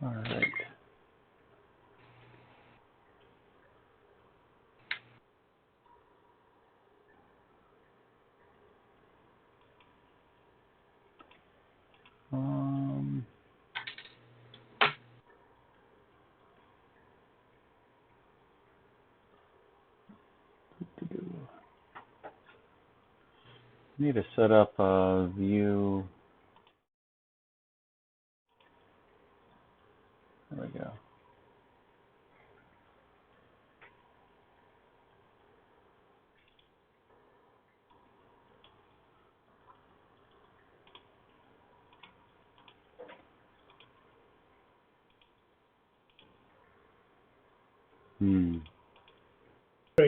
All right. Need to set up a view. There we go.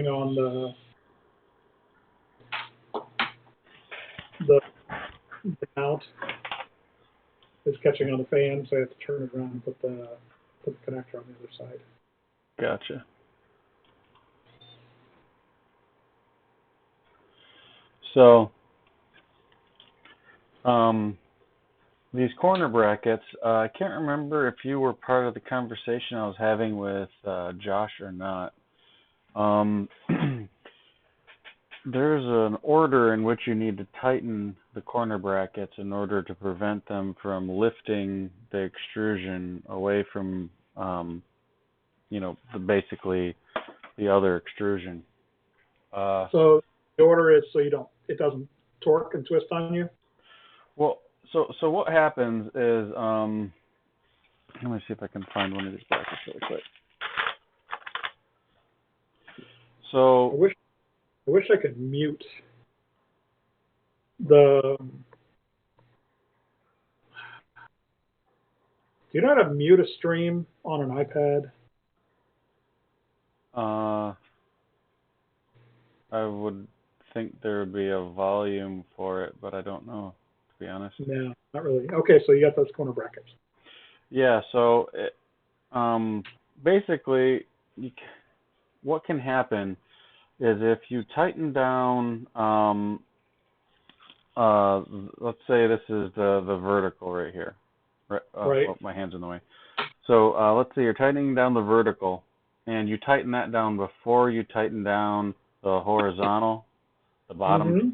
On the mount is catching on the fan, so I have to turn it around and put the connector on the other side. Gotcha. So, these corner brackets, I can't remember if you were part of the conversation I was having with Josh or not. There's an order in which you need to tighten the corner brackets in order to prevent them from lifting the extrusion away from, you know, basically the other extrusion. So the order is so it doesn't torque and twist on you? Well, so what happens is, let me see if I can find one of these brackets really quick. So I wish I could mute the. Do you know how to mute a stream on an iPad? I would think there would be a volume for it, but I don't know, to be honest. No, not really. Okay, so you got those corner brackets. Yeah, so basically, what can happen is if you tighten down, let's say this is the vertical right here. Right. Oh, my hand's in the way. So let's say you're tightening down the vertical, and you tighten that down before you tighten down the horizontal, the bottom. Mm-hmm.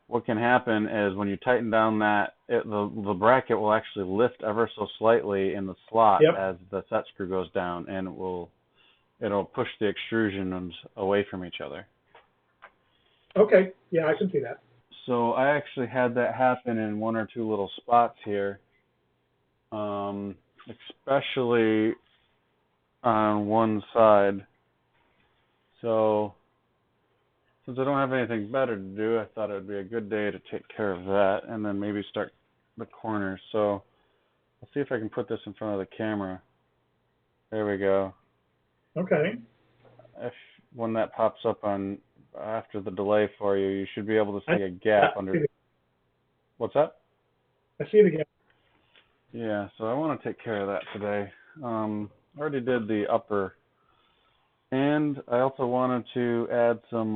What can happen is when you tighten down that, the bracket will actually lift ever so slightly in the slot as the set screw goes down, and it'll push the extrusions away from each other. Okay, yeah, I can see that. So I actually had that happen in one or two little spots here, especially on one side. So since I don't have anything better to do, I thought it would be a good day to take care of that and then maybe start the corners. So let's see if I can put this in front of the camera. There we go. Okay. When that pops up on after the delay for you, you should be able to see a gap under. What's that? I see the gap. Yeah, so I want to take care of that today. I already did the upper, and I also wanted to add some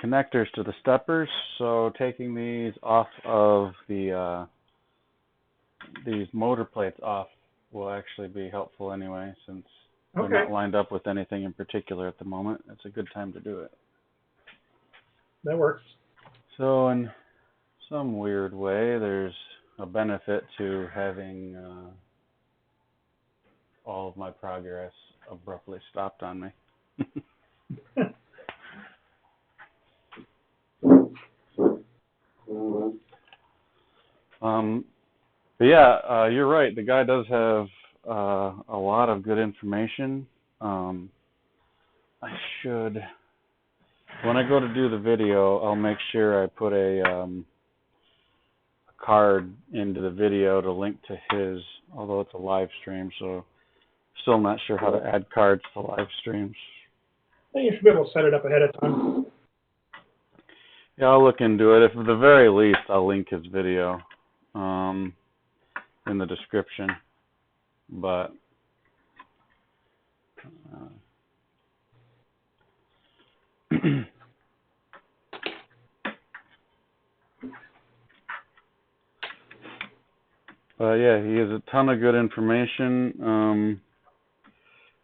connectors to the steppers. So taking these off of the these motor plates off will actually be helpful anyway, since they're not lined up with anything in particular at the moment. It's a good time to do it. That works. So in some weird way, there's a benefit to having all of my progress abruptly stopped on me. But yeah, you're right. The guy does have a lot of good information. I should, when I go to do the video, I'll make sure I put a card into the video to link to his, although it's a live stream, so still not sure how to add cards to live streams. I think you should be able to set it up ahead of time. Yeah, I'll look into it. If at the very least, I'll link his video in the description. But Yeah, he has a ton of good information.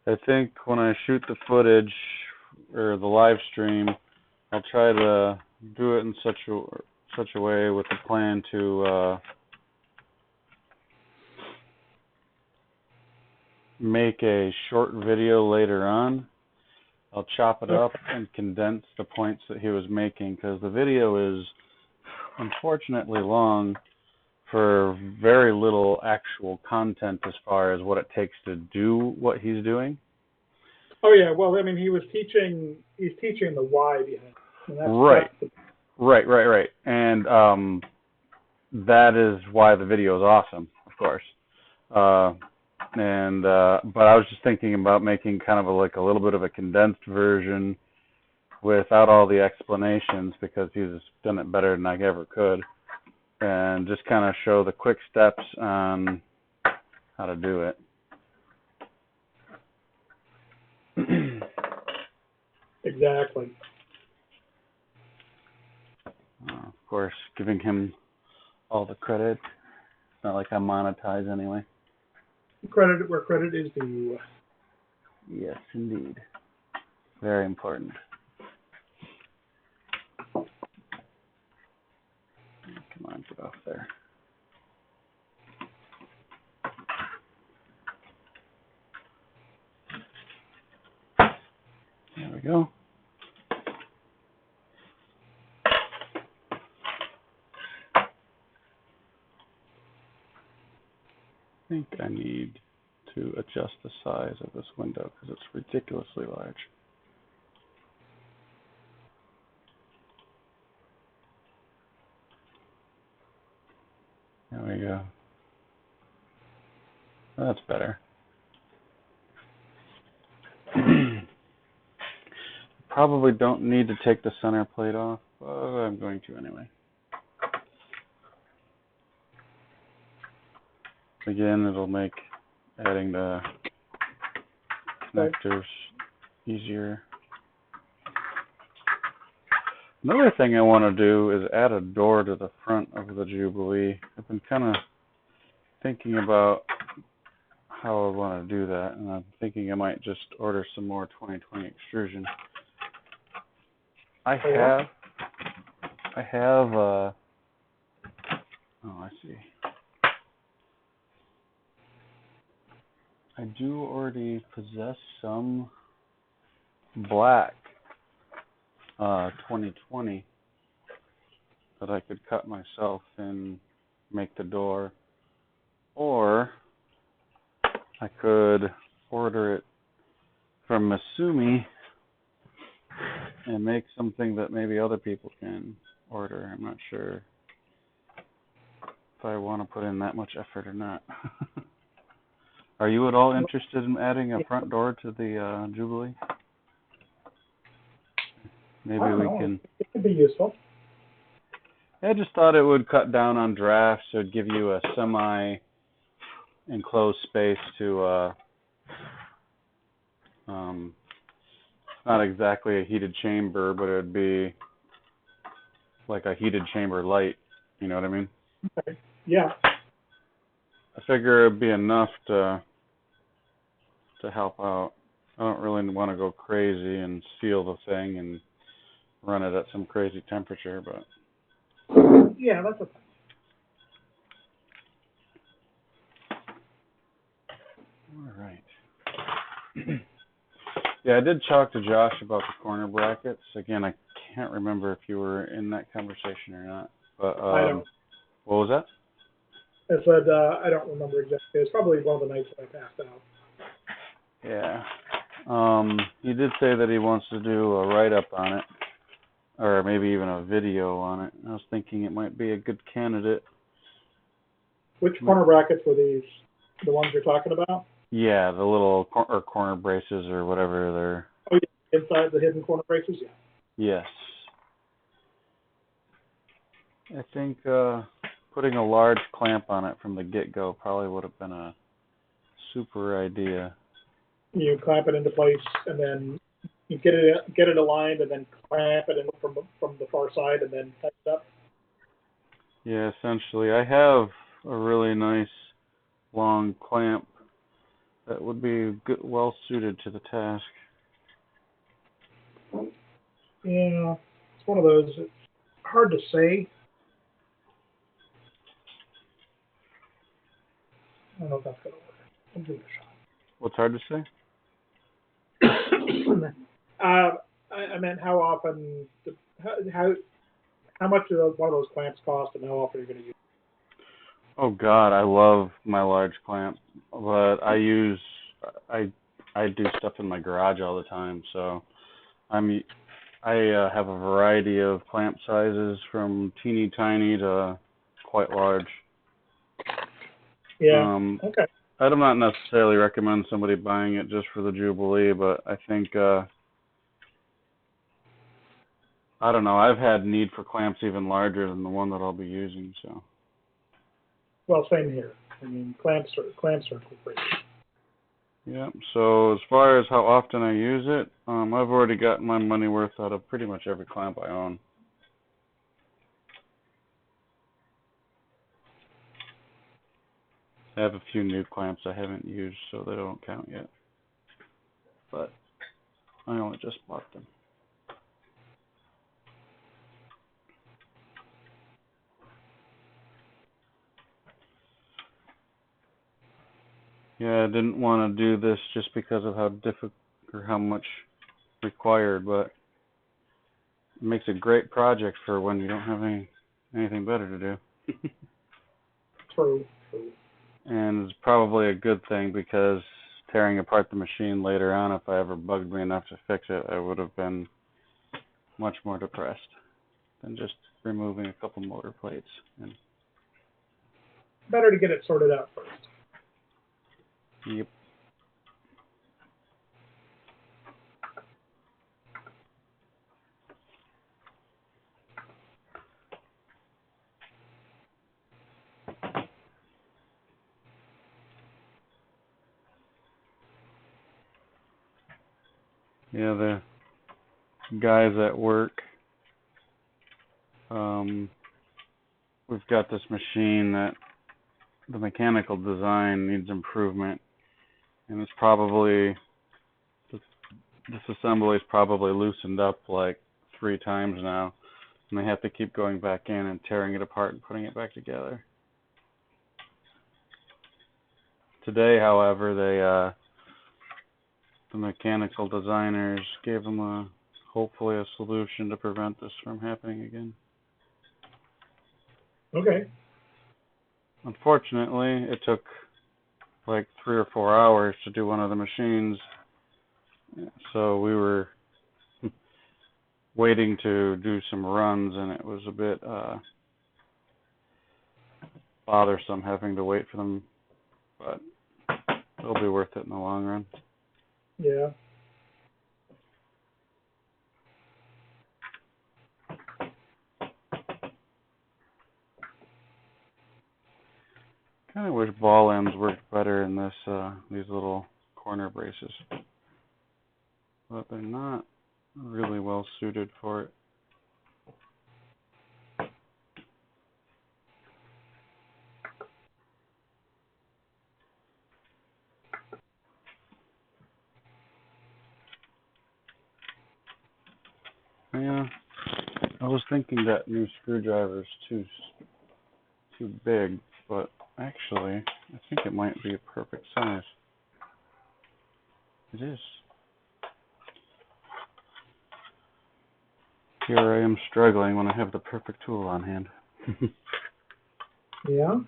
I think when I shoot the footage or the live stream, I'll try to do it in such a way with the plan to make a short video later on. I'll chop it up and condense the points that he was making, because the video is unfortunately long for very little actual content as far as what it takes to do what he's doing. Oh yeah, well, I mean, he's teaching the why behind it. And that's, right. That's Right. And that is why the video is awesome, of course. But I was just thinking about making kind of like a little bit of a condensed version without all the explanations, because he's done it better than I ever could, and just kind of show the quick steps on how to do it. Exactly. Of course, giving him all the credit. It's not like I monetize anyway. Credit where credit is due. Yes, indeed. Very important. Come on, get off there. There we go. I think I need to adjust the size of this window because it's ridiculously large. There we go. That's better. Probably don't need to take the center plate off, but I'm going to anyway. Again, it'll make adding the connectors easier. Another thing I want to do is add a door to the front of the Jubilee. I've been kind of thinking about how I want to do that, and I'm thinking I might just order some more 2020 extrusion. I see. I do already possess some black 2020 that I could cut myself and make the door, or I could order it from Masumi and make something that maybe other people can order. I'm not sure if I want to put in that much effort or not. Are you at all interested in adding a front door to the Jubilee? Maybe we can. It could be useful. I just thought it would cut down on drafts. It would give you a semi-enclosed space to, not exactly a heated chamber, but it would be like a heated chamber light. You know what I mean? Okay. Yeah. I figure it'd be enough to help out. I don't really want to go crazy and seal the thing and run it at some crazy temperature, but yeah, that's okay. All right. Yeah, I did talk to Josh about the corner brackets. Again, I can't remember if you were in that conversation or not. But I don't. What was that? I said I don't remember exactly. It's probably one of the nights that I passed out. Yeah. He did say that he wants to do a write-up on it, or maybe even a video on it. I was thinking it might be a good candidate. Which corner brackets were these? The ones you're talking about? Yeah, the little corner braces or whatever they're. Oh, yeah, inside the hidden corner braces, yeah. Yes. I think putting a large clamp on it from the get-go probably would have been a super idea. You clamp it into place, and then you get it aligned, and then clamp it in from the far side, and then tighten it up. Yeah, essentially. I have a really nice long clamp that would be good, well suited to the task. Yeah, it's one of those. It's hard to say. I don't know if that's gonna work. I'll give it What's hard to say? a shot. I meant how often, how much of one of those clamps cost, and how often you're going to use it. Oh God, I love my large clamp, but I do stuff in my garage all the time, so I have a variety of clamp sizes from teeny tiny to quite large. Yeah. Okay. I do not necessarily recommend somebody buying it just for the Jubilee, but I think I don't know. I've had need for clamps even larger than the one that I'll be using. So. Well, same here. I mean, clamps are great. Yeah. So as far as how often I use it, I've already gotten my money worth out of pretty much every clamp I own. I have a few new clamps I haven't used, so they don't count yet. But I only just bought them. Yeah, I didn't want to do this just because of how difficult or how much required, but it makes a great project for when you don't have anything better to do. True. And it's probably a good thing because tearing apart the machine later on, if I ever bugged me enough to fix it, I would have been much more depressed than just removing a couple motor plates. And better to get it sorted out first. yep. Yeah, the guys at work, we've got this machine that the mechanical design needs improvement, and it's probably, this assembly is probably loosened up like 3 times now, and they have to keep going back in and tearing it apart and putting it back together. Today, however, the mechanical designers gave them hopefully a solution to prevent this from happening again. Okay. Unfortunately, it took like 3 or 4 hours to do one of the machines, so we were waiting to do some runs, and it was a bit bothersome having to wait for them, but it'll be worth it in the long run. Yeah. Kind of wish ball ends worked better in this these little corner braces, but they're not really well suited for it. Yeah, I was thinking that new screwdriver is too big, but actually, I think it might be a perfect size. It is. Here I am struggling when I have the perfect tool on hand. Yeah.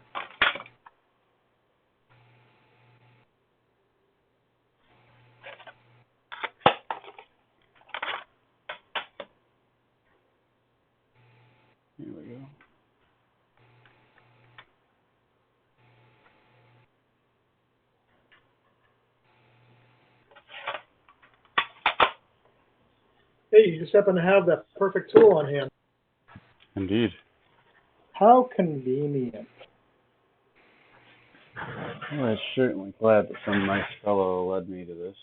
Here we go. Hey, you just happen to have that perfect tool on hand. Indeed. How convenient. Well, I'm certainly glad that some nice fellow led me to this.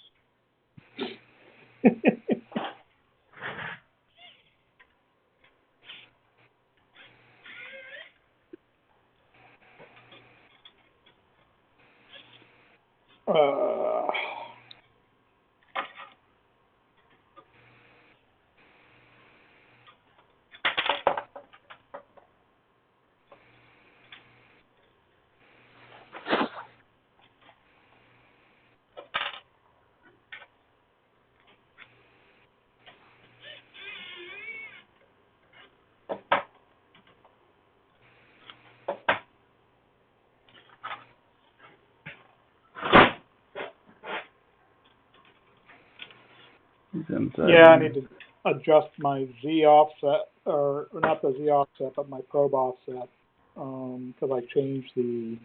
He's inside. Yeah, I need to adjust my Z offset, or not the Z offset, but my probe offset, because I changed the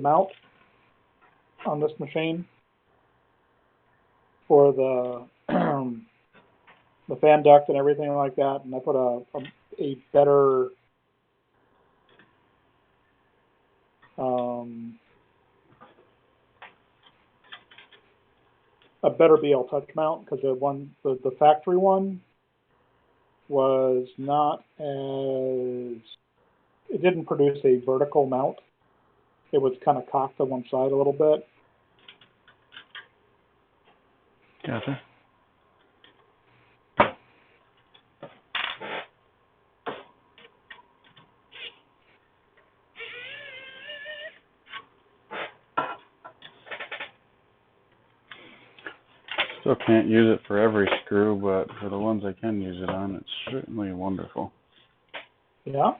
mount on this machine for the the fan duct and everything like that, and I put a better BL touch mount, because the factory one was not as, it didn't produce a vertical mount. It was kind of cocked to one side a little bit. Gotcha. Still can't use it for every screw, but for the ones I can use it on, it's certainly wonderful. Yeah.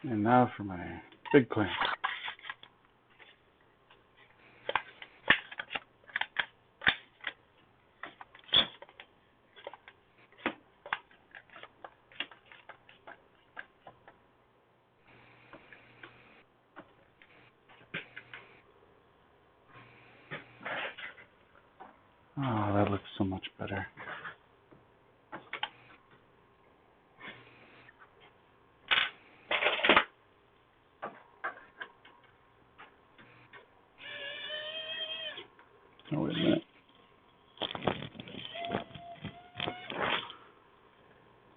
And now for my big clamp. Oh, that looks so much better. Oh, wait a minute.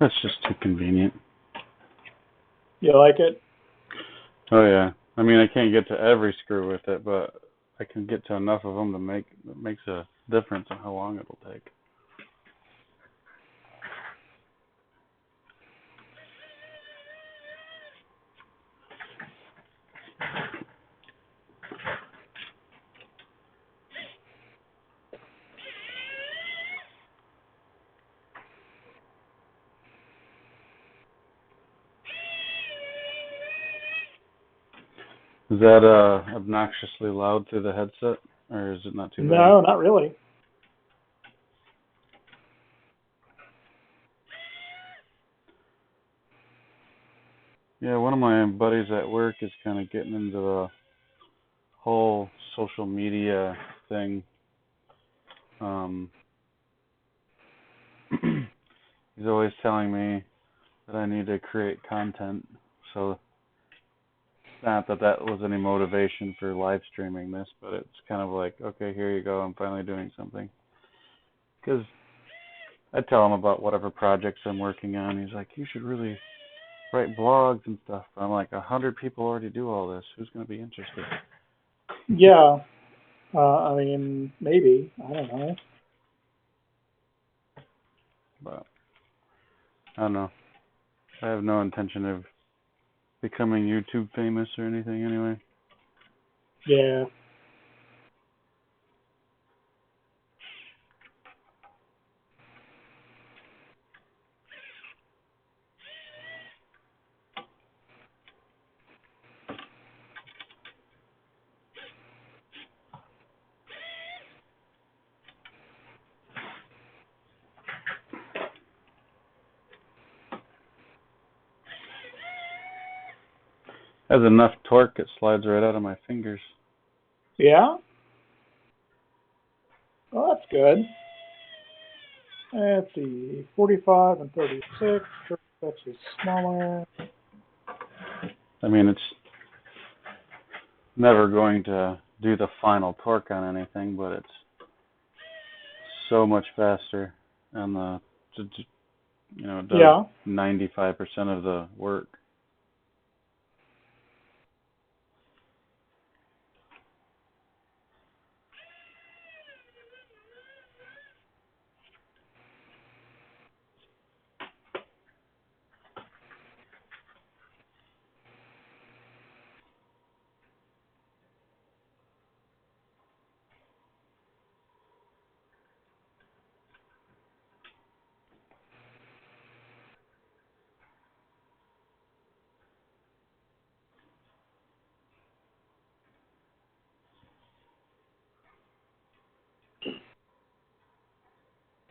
That's just too convenient. You like it? Oh, yeah. I mean, I can't get to every screw with it, but I can get to enough of them to makes a difference in how long it'll take. Is that obnoxiously loud through the headset, or is it not too bad? No, not really. Yeah, one of my buddies at work is kind of getting into the whole social media thing. He's always telling me that I need to create content, so not that that was any motivation for live streaming this, but it's kind of like, okay, here you go, I'm finally doing something. Because I tell him about whatever projects I'm working on. He's like, you should really write blogs and stuff. I'm like, 100 people already do all this. Who's going to be interested? Yeah. I mean, maybe. I don't know. But I don't know. I have no intention of becoming YouTube famous or anything anyway. Yeah. Has enough torque, it slides right out of my fingers. Yeah? Well, that's good. Let's see. 45 and 36. 36 is smaller. I mean, it's never going to do the final torque on anything, but it's so much faster on the, it does Yeah. 95% of the work.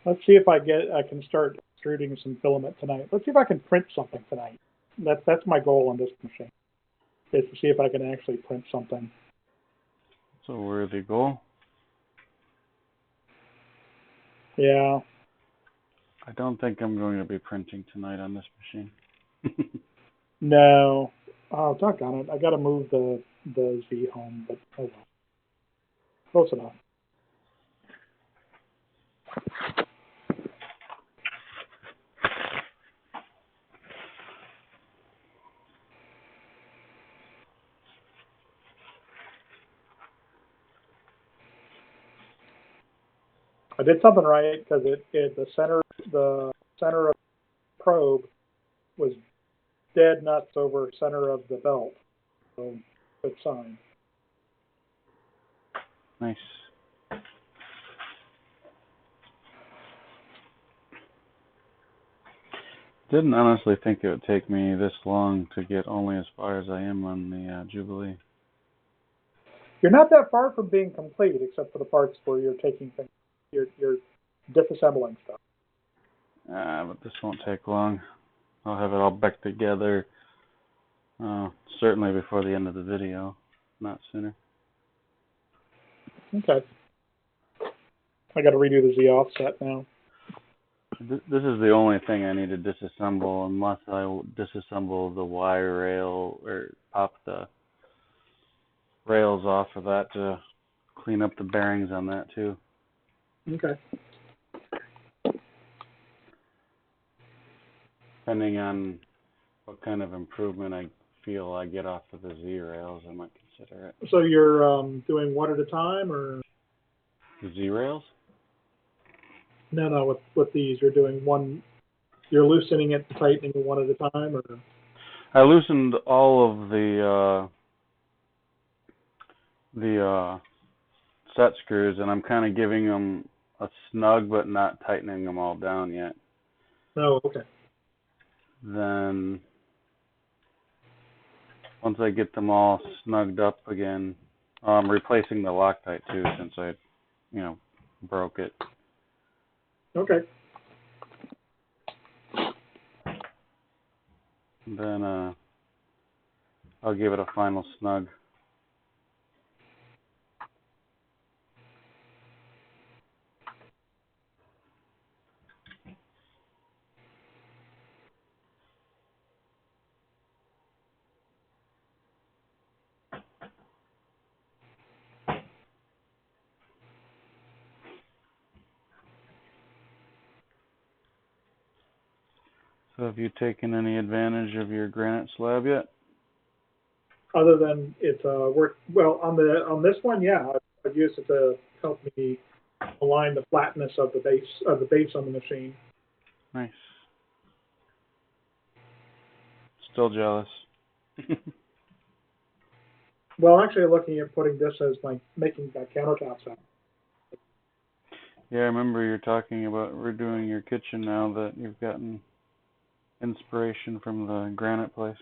Let's see if I can start extruding some filament tonight. Let's see if I can print something tonight. That's my goal on this machine, is to see if I can actually print something. It's a worthy goal. Yeah. I don't think I'm going to be printing tonight on this machine. No. Oh, doggone it. I got to move the Z home, but oh well. Close enough. I did something right because the center of the probe was dead nuts over center of the belt. So good sign. Nice. Didn't honestly think it would take me this long to get only as far as I am on the Jubilee. You're not that far from being complete, except for the parts where you're taking things, you're disassembling stuff. But this won't take long. I'll have it all back together, certainly before the end of the video, not sooner. Okay. I got to redo the Z offset now. This is the only thing I need to disassemble, unless I disassemble the Y rail or pop the rails off of that to clean up the bearings on that too. Okay. Depending on what kind of improvement I feel I get off of the Z rails, I might consider it. So you're doing one at a time, or The Z rails? no? With these, you're doing one. You're loosening it and tightening it one at a time, or I loosened all of the set screws, and I'm kind of giving them a snug, but not tightening them all down yet. no? Okay. Then once I get them all snugged up again, I'm replacing the Loctite too, since I, broke it. Okay. Then I'll give it a final snug. So have you taken any advantage of your granite slab yet? Other than it's work well on this one, yeah, I've used it to help me align the flatness of the base on the machine. Nice. Still jealous. Well, actually, looking at putting this as making my countertops out. Yeah, I remember you're talking about redoing your kitchen now that you've gotten inspiration from the granite place.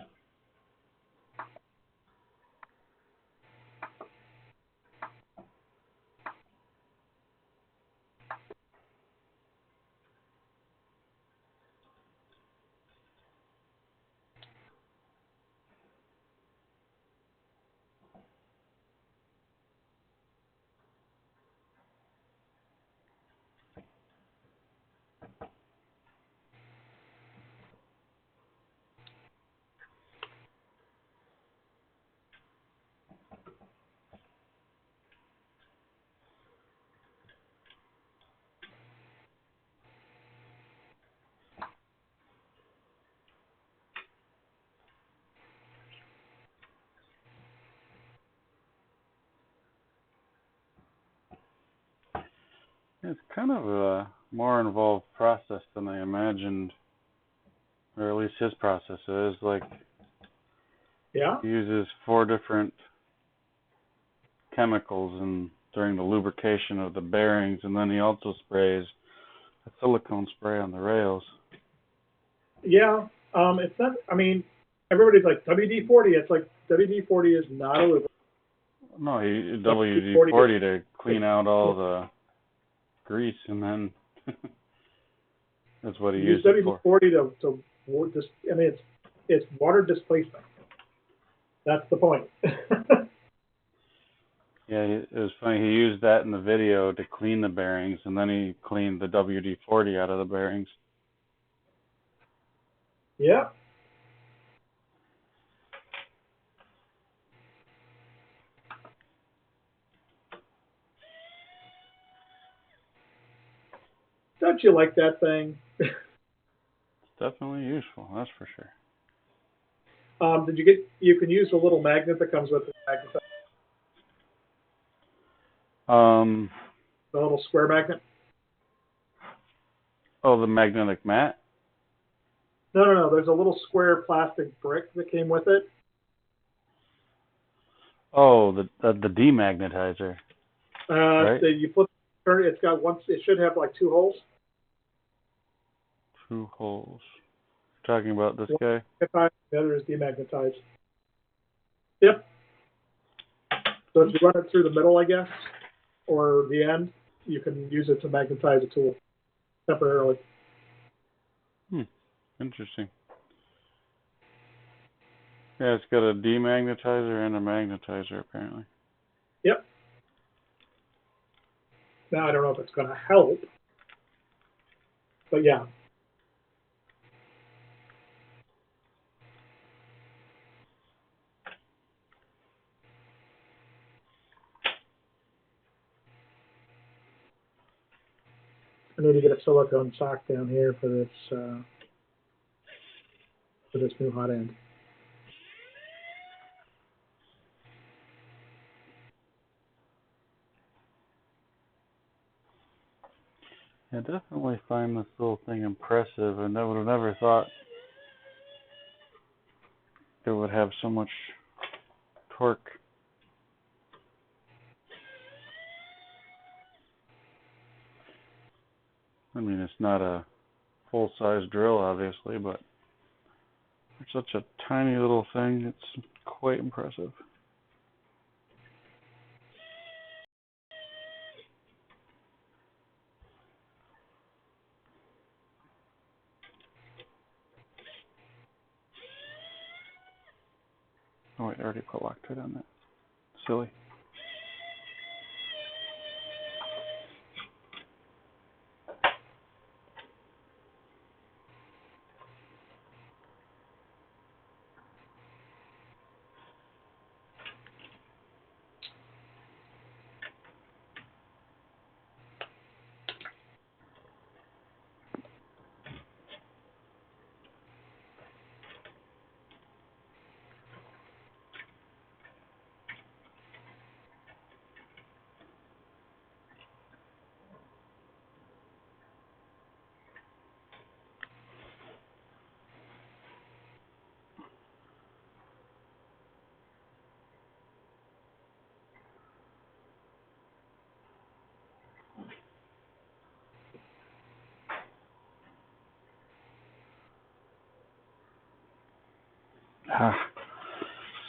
It's kind of a more involved process than I imagined, or at least his process is. Like, Yeah. he uses 4 different chemicals during the lubrication of the bearings, and then he also sprays a silicone spray on the rails. Yeah. It's not. I mean, everybody's like WD-40. It's like WD-40 is not a lubricant. No, he WD-40 to clean out all the grease, and then That's what he You use used it for. WD-40 I mean, it's water displacement. That's the point. Yeah, it was funny. He used that in the video to clean the bearings, and then he cleaned the WD-40 out of the bearings. Yeah. Don't you like that thing? It's definitely useful, that's for sure. You can use a little magnet that comes with it, Um, the little square magnet? oh, the magnetic mat? No. There's a little square plastic brick that came with it. Oh, the demagnetizer, right? You turn it. It should have like two holes. 2 holes. Talking about this One guy? magnetized, the other is demagnetized. Yep. So if you run it through the middle, I guess, or the end, you can use it to magnetize a tool temporarily. Interesting. Yeah, it's got a demagnetizer and a magnetizer, apparently. Yep. Now, I don't know if it's going to help, but yeah. I need to get a silicone sock down here for this new hot end. I definitely find this little thing impressive, and I would have never thought it would have so much torque. I mean, it's not a full-size drill, obviously, but for such a tiny little thing, it's quite impressive. Oh wait, I already put Loctite on that. Silly.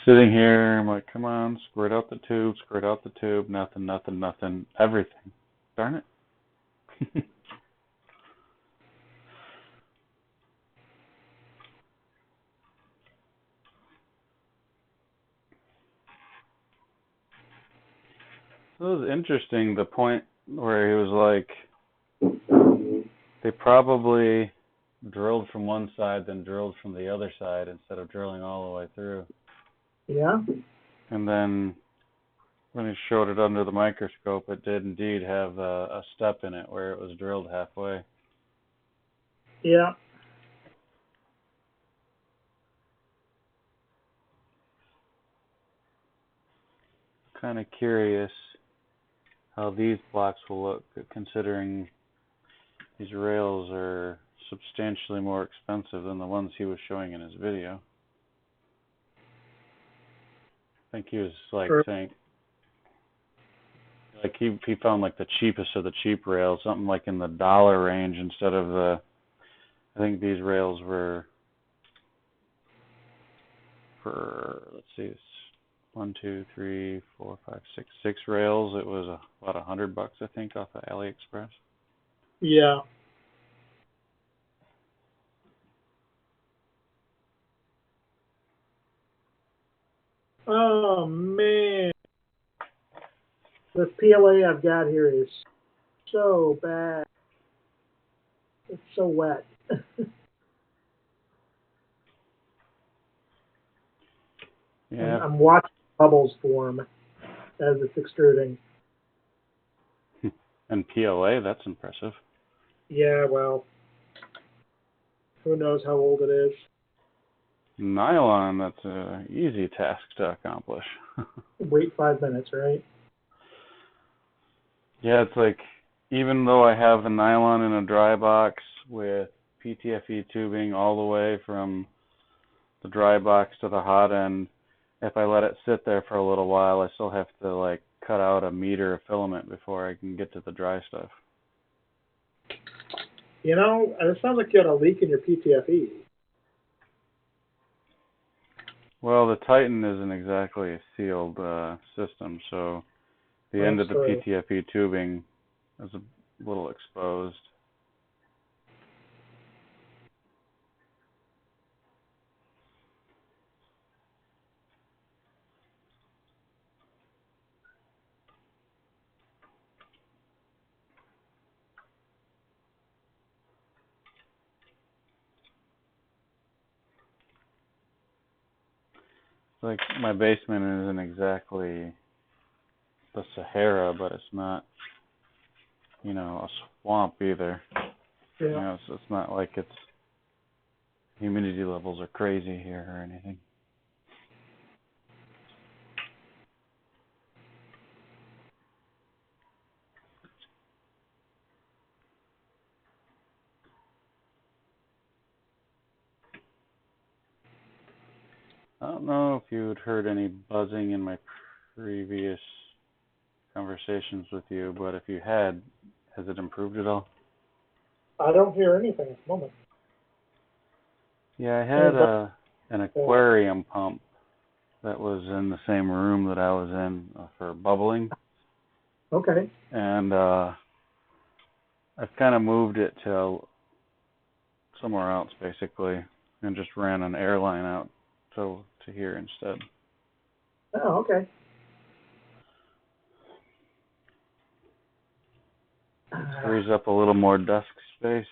Sitting here, I'm like, come on, squirt out the tube, nothing, everything. Darn it. It was interesting, the point where he was like, they probably drilled from one side, then drilled from the other side instead of drilling all the way through. Yeah. And then when he showed it under the microscope, it did indeed have a step in it where it was drilled halfway. Yeah. Kind of curious how these blocks will look, considering these rails are substantially more expensive than the ones he was showing in his video. I think he was like saying, like he found like the cheapest of the cheap rails, something like in the dollar range instead of the, I think these rails were for, let's see, it's 1, 2, 3, 4, 5, 6 rails. It was about $100, I think, off of AliExpress. Yeah. Oh man, this PLA I've got here is so bad. It's so wet. Yeah. I'm watching bubbles form as it's extruding. And PLA, that's impressive. Yeah, well, who knows how old it is. Nylon, that's an easy task to accomplish. Wait 5 minutes, right? Yeah, it's like, even though I have the nylon in a dry box with PTFE tubing all the way from the dry box to the hot end, if I let it sit there for a little while, I still have to like cut out a meter of filament before I can get to the dry stuff. You know, it sounds like you had a leak in your PTFE. Well, the Titan isn't exactly a sealed system, so the end of the PTFE tubing is a little exposed. Like, my basement isn't exactly the Sahara, but it's not, you know, a swamp either. Yeah. You know, it's not like it's humidity levels are crazy here or anything. I don't know if you had heard any buzzing in my previous conversations with you, but if you had, has it improved at all? I don't hear anything at the moment. Yeah, I had an aquarium pump that was in the same room that I was in for bubbling. Okay. And I've kind of moved it to somewhere else, basically, and just ran an air line out to here instead. Oh, okay. Frees up a little more desk space,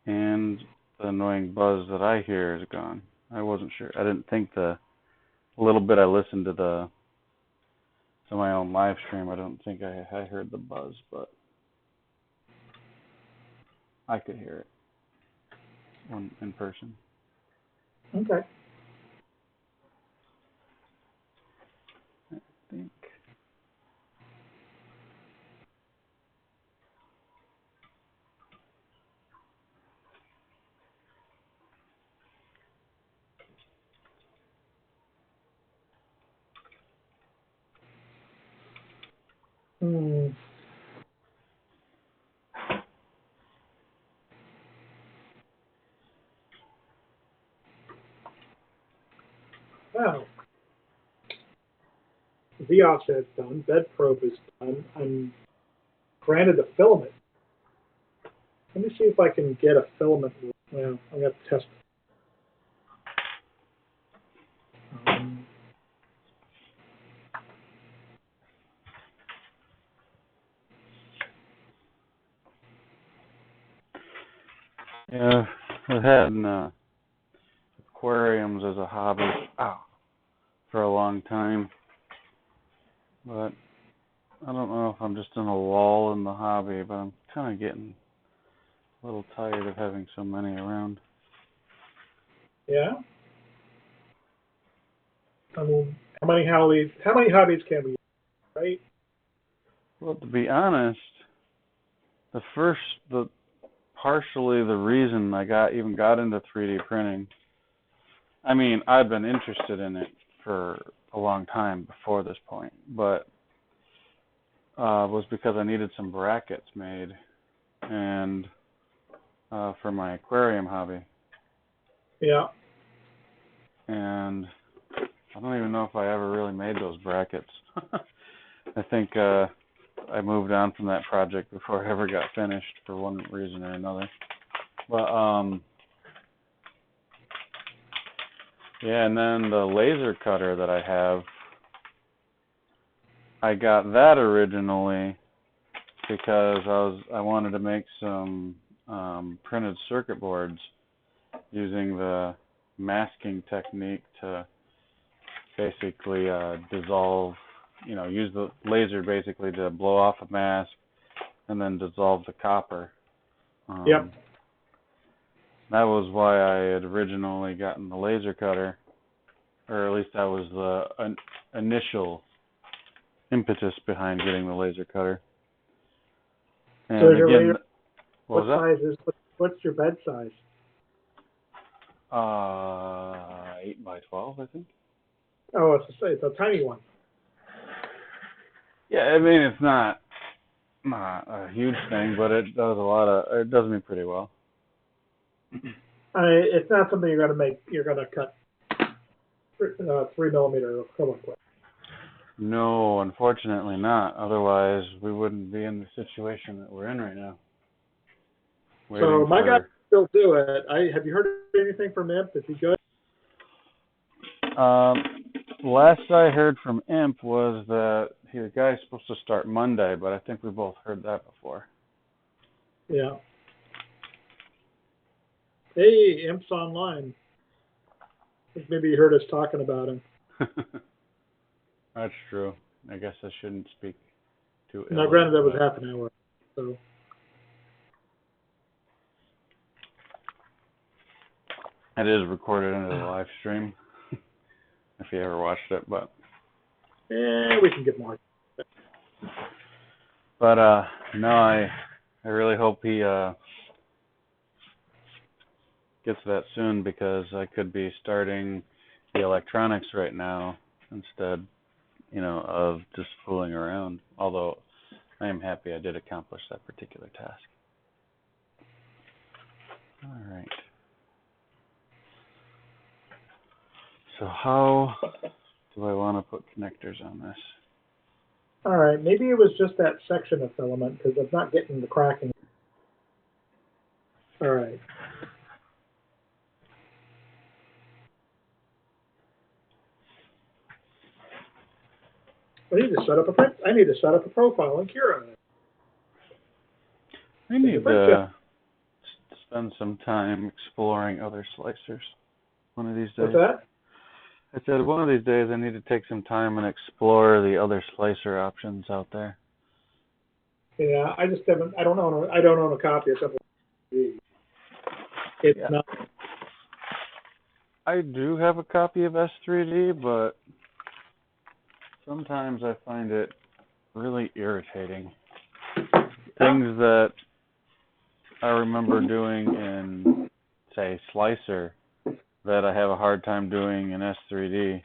and the annoying buzz that I hear is gone. I wasn't sure. I didn't think the little bit I listened to my own live stream, I don't think I heard the buzz, but I could hear it in person. Okay. I think. Well, the offset's done. Bed probe is done. I'm granted the filament. Let me see if I can get a filament. Well, I'm going to test. Yeah, I've had aquariums as a hobby for a long time, but I don't know if I'm just in a lull in the hobby, but I'm kind of getting a little tired of having so many around. Yeah. I mean, how many hobbies can we use, right? Well, to be honest, partially the reason I even got into 3D printing, I mean, I've been interested in it for a long time before this point, but was because I needed some brackets made and for my aquarium hobby. Yeah. And I don't even know if I ever really made those brackets. I think I moved on from that project before it ever got finished for one reason or another. But Yeah, and then the laser cutter that I have, I got that originally because I wanted to make some printed circuit boards using the masking technique to basically dissolve, use the laser basically to blow off a mask and then dissolve the copper. Yep. That was why I had originally gotten the laser cutter, or at least that was the initial impetus behind getting the laser cutter. And So your again, laser, what was what size is, what's your bed size? that? 8 by 12, I think. Oh, it's a tiny one. Yeah, I mean it's not a huge thing, but it does me pretty well. It's not something you're gonna cut 3mm acrylic with. No, unfortunately not. Otherwise, we wouldn't be in the situation that we're in right now. So my guy can still do it. Have you heard anything from Imp? Is he good? Last I heard from Imp was that the guy's supposed to start Monday, but I think we both heard that before. Yeah. Hey, Imp's online. Maybe you heard us talking about him. That's true. I guess I shouldn't speak too ill. Now, granted, that was half an hour, so. It is recorded into the live stream, if you ever watched it, but. We can get more. But no, I really hope he gets that soon, because I could be starting the electronics right now instead, of just fooling around. Although I am happy I did accomplish that particular task. All right. So how do I want to put connectors on this? All right, maybe it was just that section of filament, because I'm not getting the cracking. All right. I need to set up a profile in Cura. I need to spend some time exploring other slicers one of these days. What's that? I said one of these days I need to take some time and explore the other slicer options out there. Yeah, I just haven't. I don't own a copy of something. It's not. I do have a copy of S3D, but sometimes I find it really irritating. Things that I remember doing in, say, Slicer that I have a hard time doing in S3D.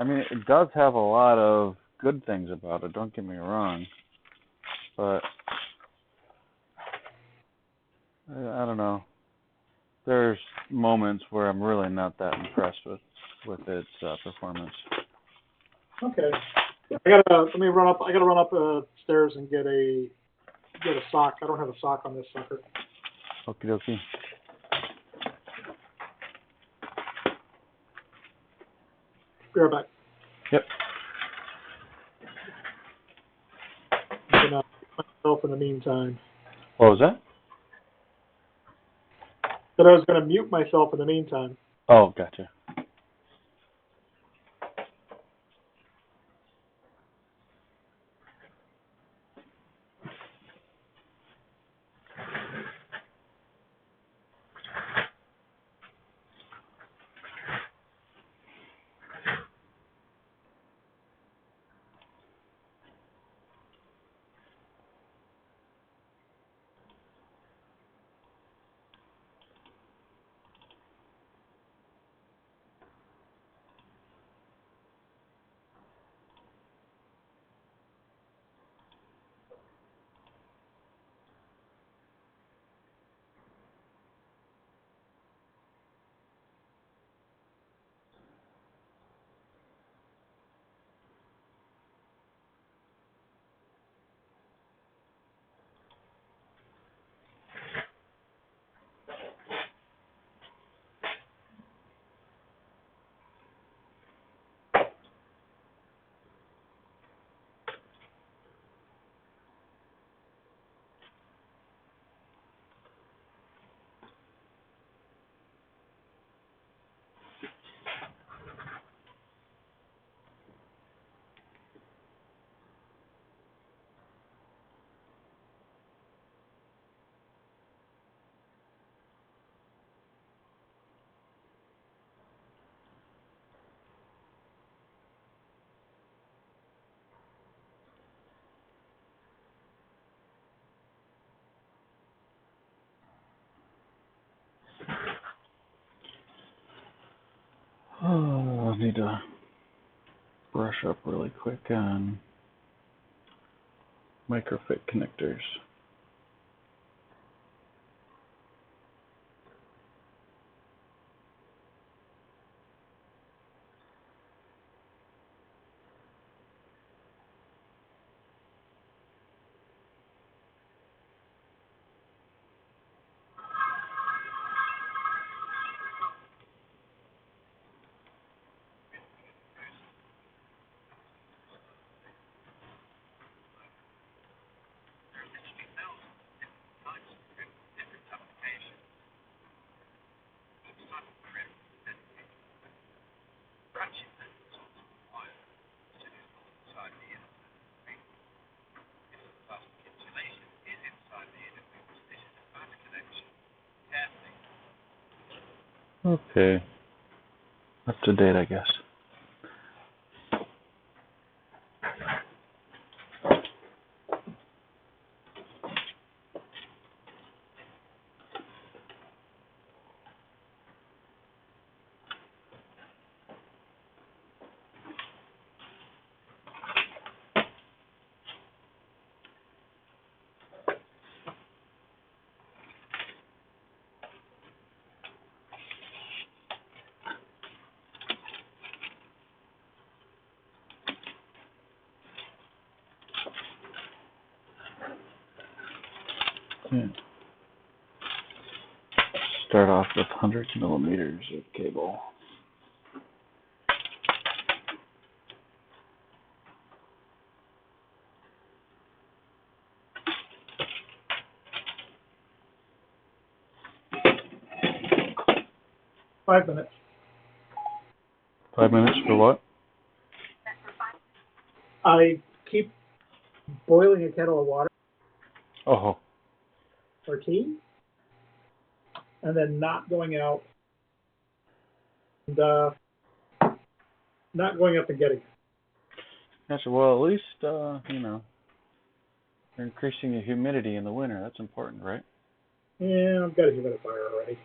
I mean, it does have a lot of good things about it, don't get me wrong, but I don't know. There's moments where I'm really not that impressed with its performance. Okay. I gotta run up stairs and get a sock. I don't have a sock on this sucker. Okie dokie. Be right back. Yep. I'm gonna mute myself in the meantime. What was that? But I was gonna mute myself in the meantime. Oh, gotcha. need to brush up really quick on microfit connectors. Okay, up to date, I guess. Yeah. Start off with 100 millimeters of cable. Five minutes. 5 minutes for what? I keep boiling a kettle of water Oh, or tea, and then not going out and not going up and getting it. gotcha. Well, at least, you know, you're increasing the humidity in the winter. That's important, right? Yeah, I've got a humidifier already.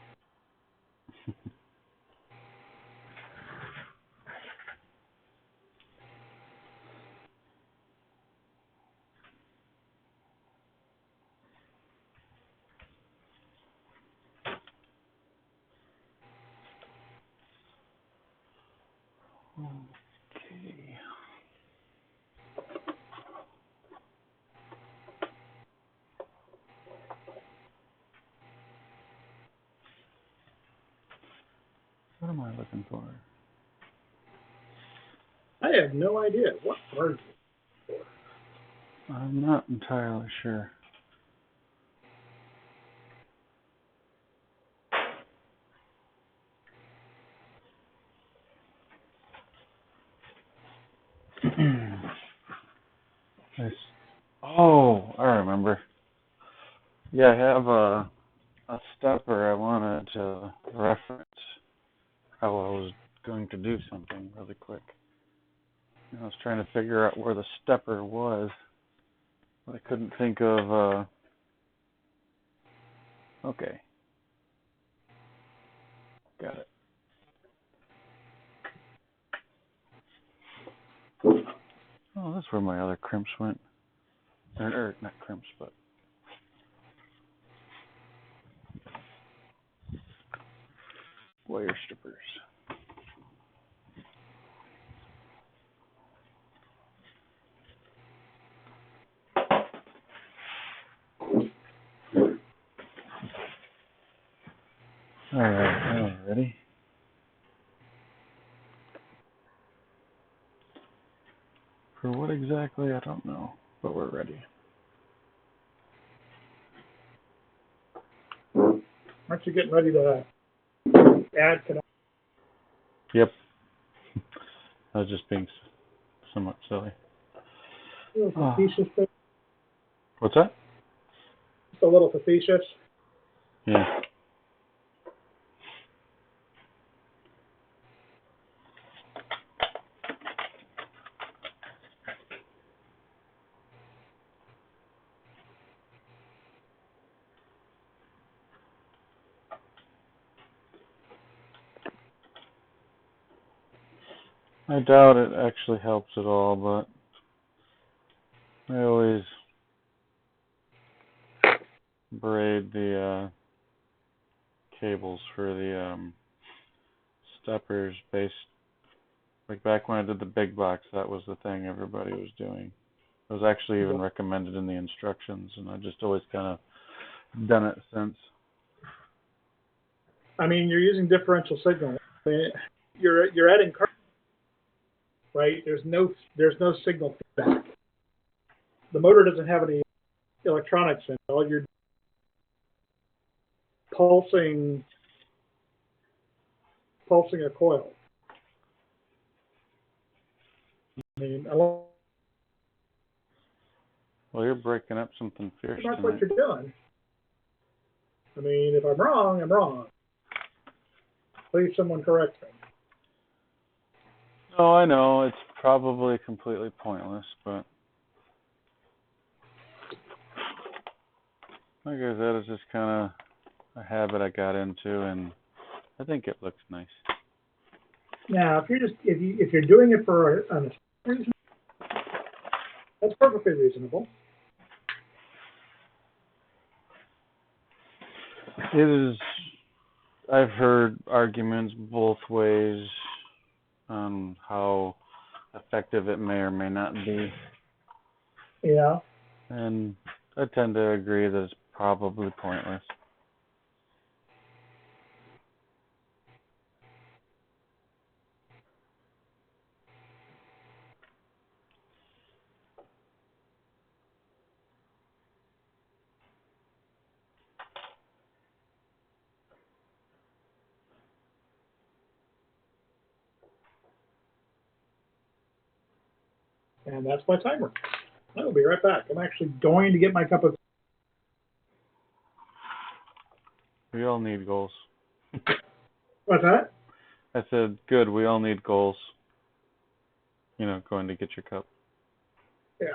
Okay. What am I looking for? I have no idea. What are you for? I'm not entirely sure. Oh, I remember. Yeah, I have a stepper I wanted to reference how I was going to do something really quick. I was trying to figure out where the stepper was, but I couldn't think of, okay. Got it. Oh, that's where my other crimps went. Or not crimps, but wire strippers. Alright, now we're ready. For what exactly, I don't know, but we're ready. Aren't you getting ready to add to that? Yep. I was just being somewhat silly. Facetious thing? What's that? Just a little facetious. Yeah. I doubt it actually helps at all, but I always braid the cables for the steppers based, like back when I did the big box, that was the thing everybody was doing. It was actually even recommended in the instructions, and I just always kind of done it since. I mean, you're using differential signal. I mean, you're adding current, right? There's no signal feedback. The motor doesn't have any electronics in it. All you're pulsing a coil. I mean, Well, you're breaking up something fierce that's tonight. what you're doing. I mean, if I'm wrong, I'm wrong. Please, someone correct me. Oh, I know, it's probably completely pointless, but like I said, it's just kind of a habit I got into, and I think it looks nice. Now, if you're doing it for an reason, that's perfectly reasonable. It is. I've heard arguments both ways on how effective it may or may not be, Yeah. and I tend to agree that it's probably pointless. And that's my timer. I will be right back. I'm actually going to get my cup of. We all need goals. What's that? I said, good, we all need goals. You know, going to get your cup. Yeah.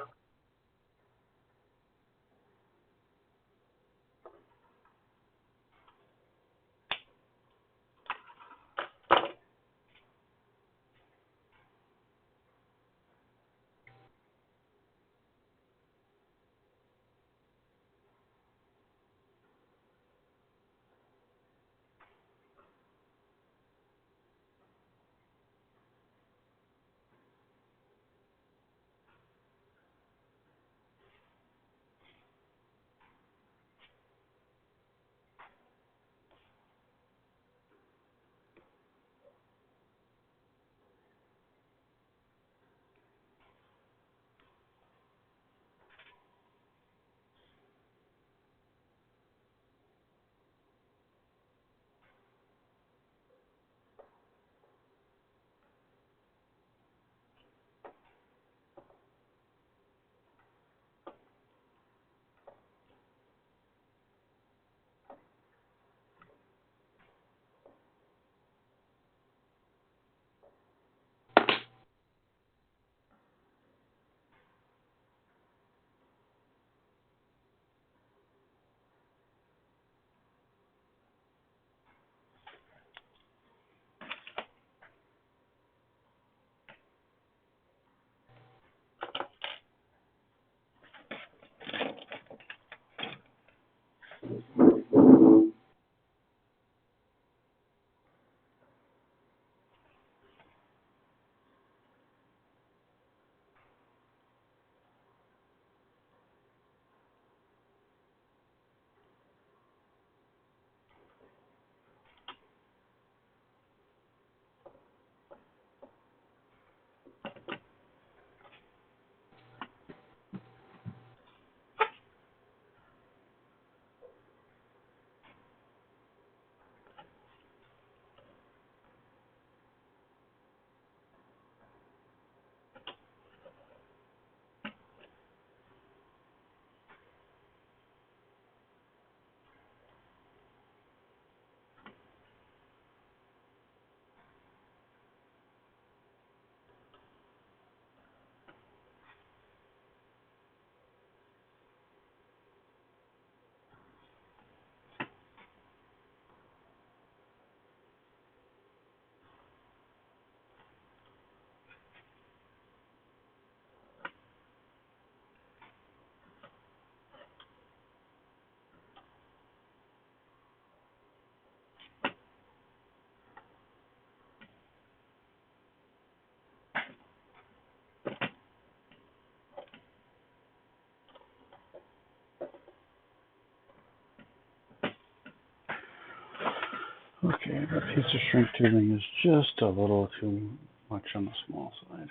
Okay, that piece of shrink tubing is just a little too much on the small side.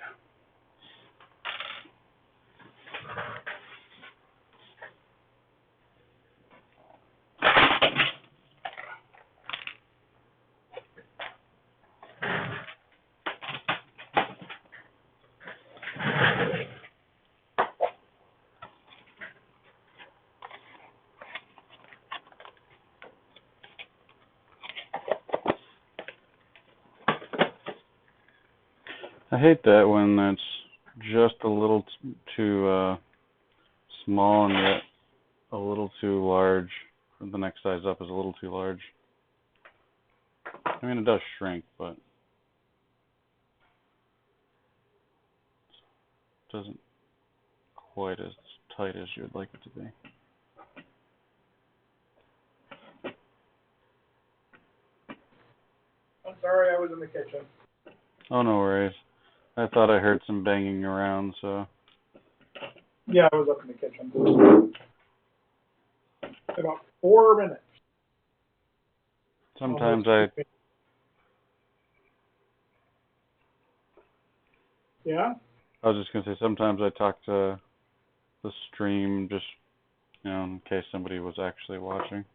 I hate that when it's just a little too small and yet a little too large. The next size up is a little too large. I mean, it does shrink, but it doesn't quite as tight as you would like it to be. I'm sorry, I was in the kitchen. Oh, no worries. I thought I heard some banging around, so. Yeah, I was up in the kitchen. About 4 minutes. Sometimes Yeah? I was just going to say, sometimes I talk to the stream just, in case somebody was actually watching.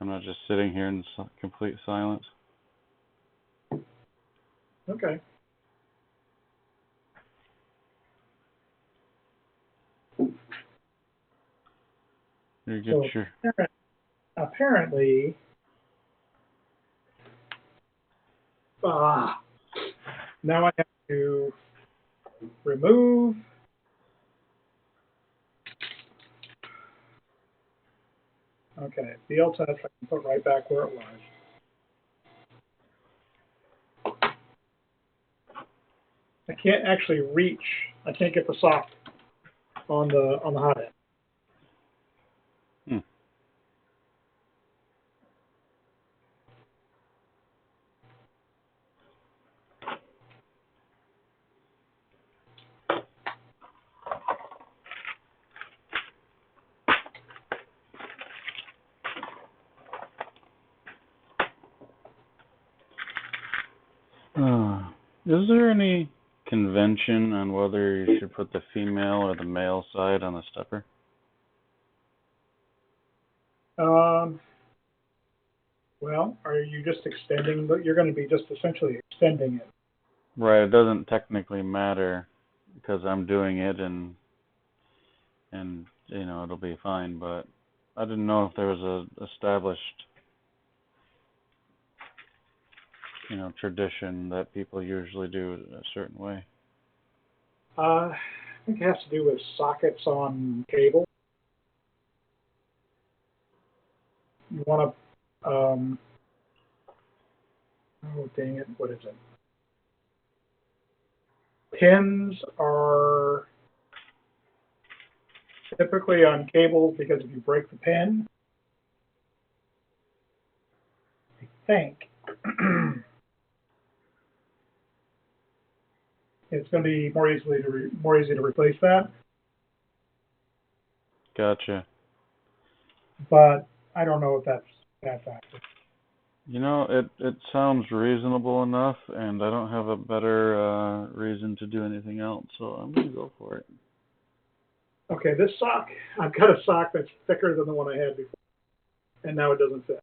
I'm not just sitting here in complete silence. Okay. You get So your... apparently, now I have to remove field test I can put right back where it was. I can't actually reach. I can't get the socket on the hot end. Is there any convention on whether you should put the female or the male side on the stepper? Well, are you just extending? You're going to be just essentially extending it. Right. It doesn't technically matter because I'm doing it and it'll be fine. But I didn't know if there was a established tradition that people usually do it a certain way. I think it has to do with sockets on cable. You want to, oh dang it, what is it? Pins are typically on cables because if you break the pin, I think it's going to be more easy to replace that. Gotcha. But I don't know if that's accurate. It sounds reasonable enough, and I don't have a better reason to do anything else, so I'm going to go for it. Okay, this sock, I've got a sock that's thicker than the one I had before, and now it doesn't fit.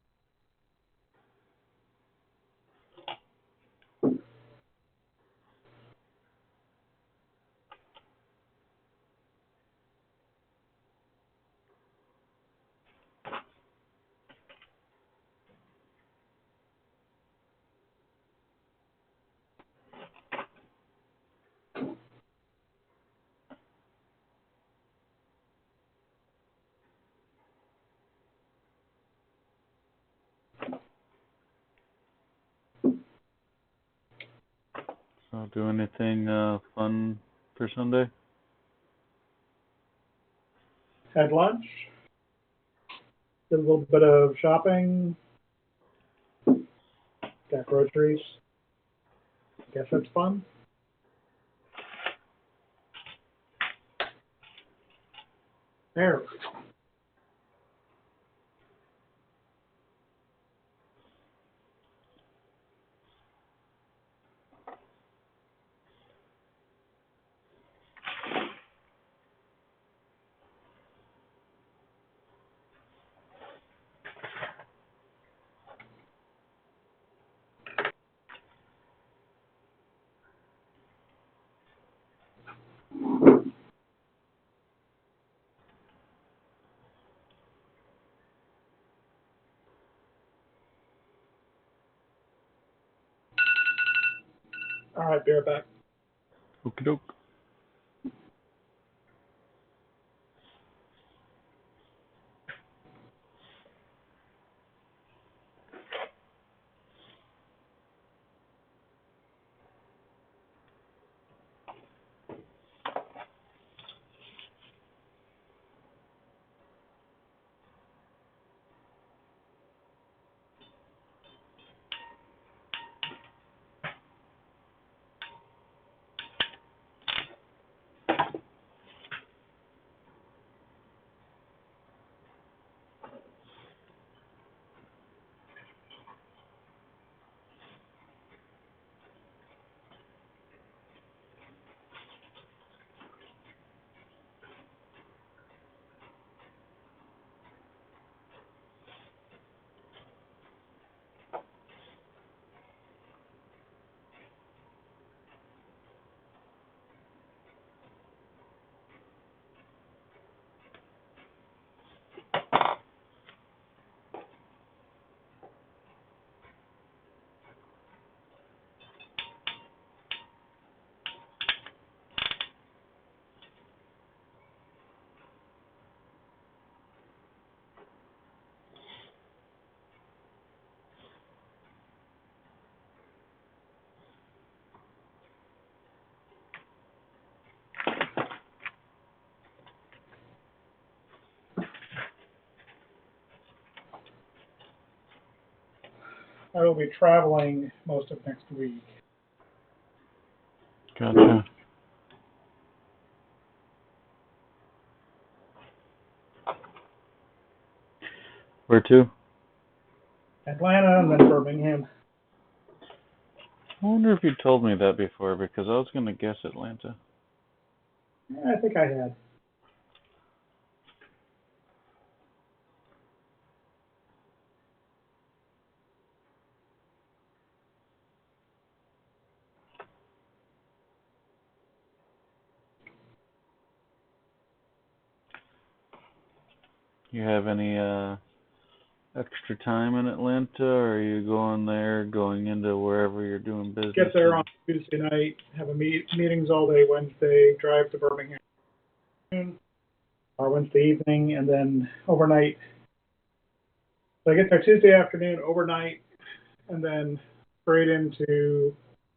So, do anything fun for Sunday? Had lunch, did a little bit of shopping, got groceries. Guess that's fun. There. All right, be right back. Okie doke. I will be traveling most of next week. Gotcha. Where to? Atlanta and then Birmingham. I wonder if you told me that before, because I was going to guess Atlanta. Yeah, I think I had. You have any extra time in Atlanta, or are you going into wherever you're doing business? Get there on Tuesday night, have a meetings all day Wednesday, drive to Birmingham or Wednesday evening, and then overnight. So I get there Tuesday afternoon, overnight, and then straight into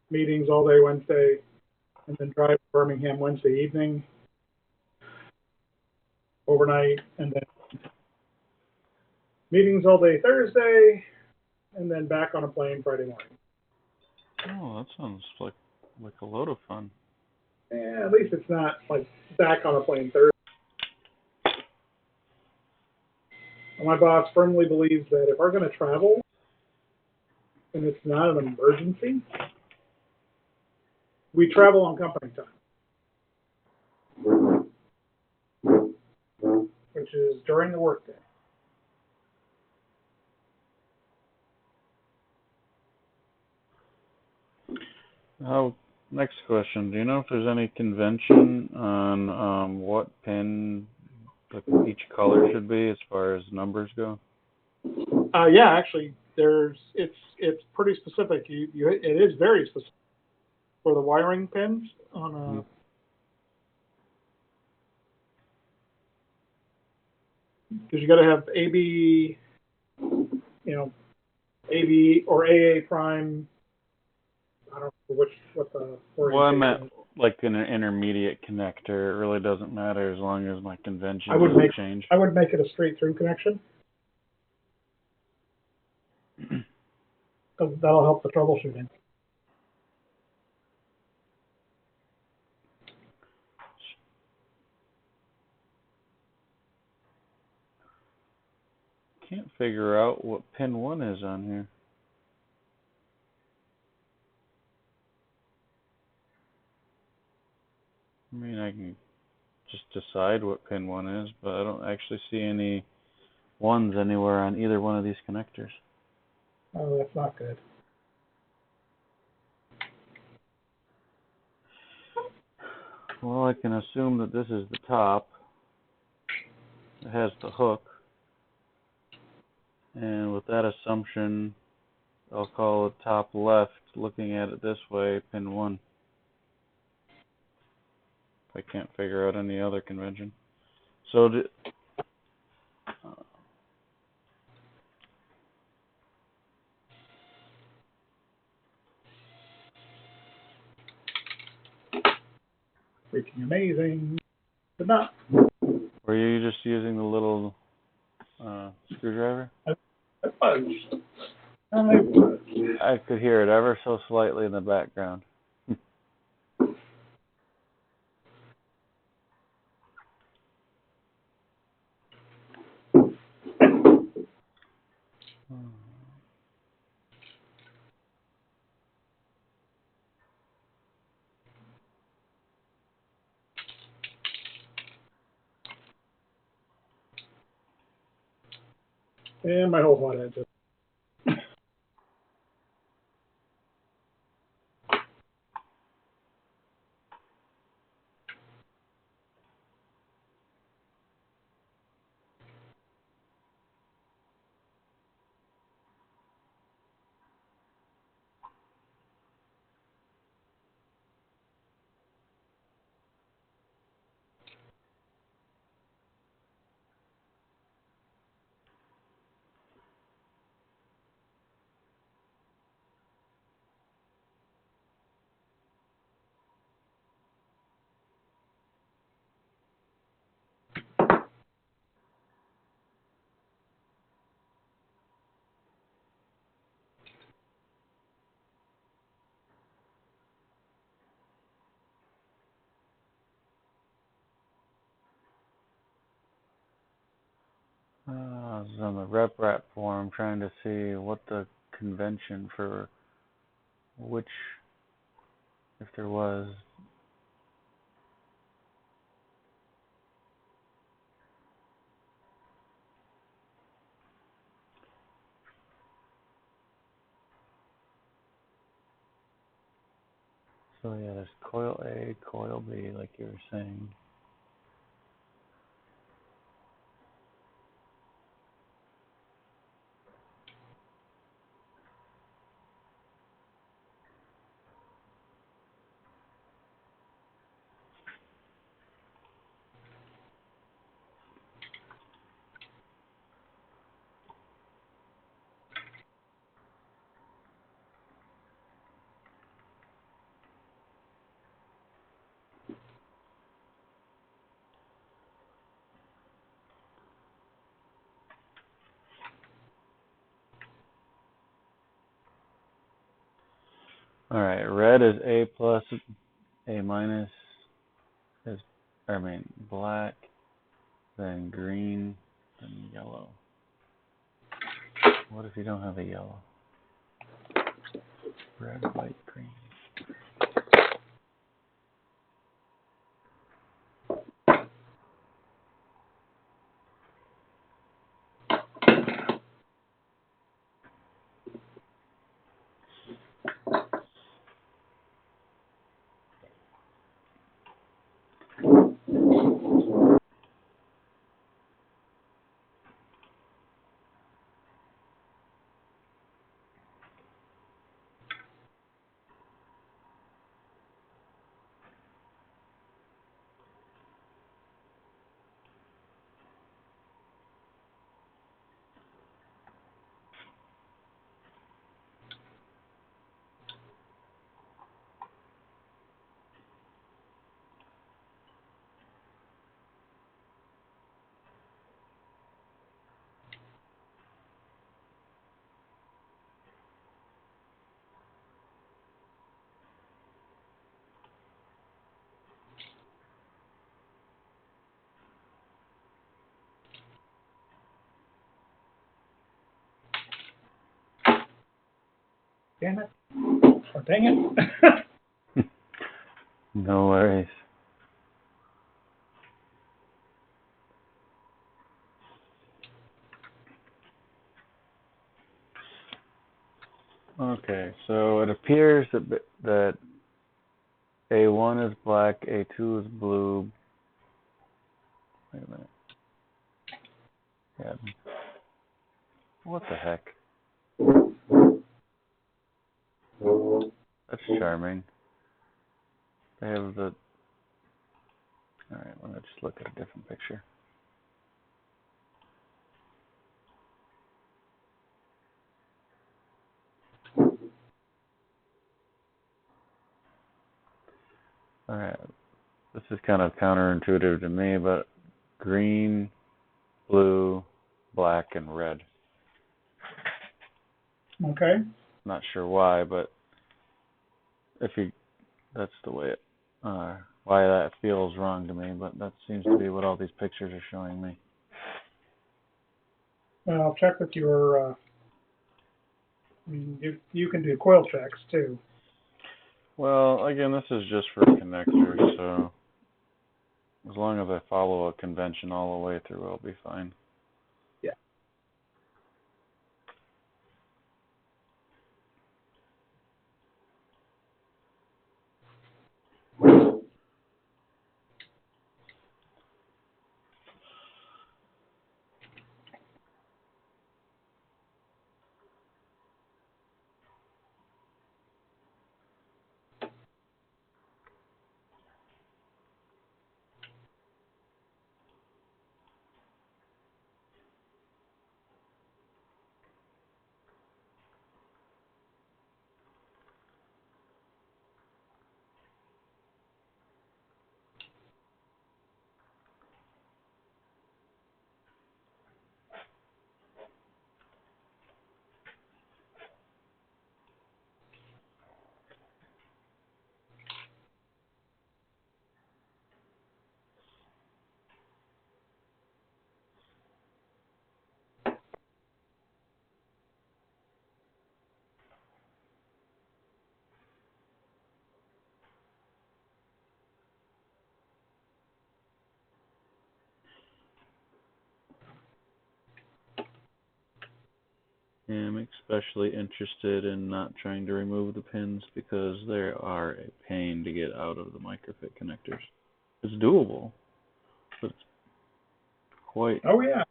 meetings all day Wednesday, and then drive to Birmingham Wednesday evening, overnight, and then meetings all day Thursday, and then back on a plane Friday morning. Oh, that sounds like a load of fun. Yeah, at least it's not like back on a plane Thursday. My boss firmly believes that if we're going to travel and it's not an emergency, we travel on company time, which is during the workday. Next question. Do you know if there's any convention on what pin each color should be as far as numbers go? Yeah, actually, it's pretty specific. It is very specific for the wiring pins on because you got to have AB, AB or AA prime. I don't know what the Well, I meant like an intermediate connector. It really doesn't matter as long as my convention doesn't change. I would make it a straight through connection. Because that'll help the troubleshooting. Can't figure out what pin 1 is on here. I mean, I can just decide what pin 1 is, but I don't actually see any 1s anywhere on either one of these connectors. Oh, that's not good. Well, I can assume that this is the top. It has the hook. And with that assumption, I'll call it top left looking at it this way, pin 1. I can't figure out any other convention. So, Freaking amazing. But not. were you just using the little screwdriver? I was. I could hear it ever so slightly in the background. And my whole hot head just. I was on the RepRap forum trying to see what the convention for which, if there was. So yeah, there's coil A, coil B, like you were saying. Alright, red is A plus, A minus is, black, then green, then yellow. What if you don't have a yellow? Red, white, green. Damn it. Oh, dang it. No worries. Okay, so it appears that A1 is black, A2 is blue. Wait a minute. Yeah. What the heck? That's charming. They have the... Alright, well, let's look at a different picture. Alright, this is kind of counterintuitive to me, but green, blue, black, and red. Okay. Not sure why, but that's the way it, why that feels wrong to me, but that seems to be what all these pictures are showing me. Well, I'll check with your, I mean, you can do coil checks too. Well, again, this is just for connectors, so as long as I follow a convention all the way through, I'll be fine. Yeah. I'm especially interested in not trying to remove the pins because they are a pain to get out of the microfit connectors. It's doable, but it's quite... Oh yeah,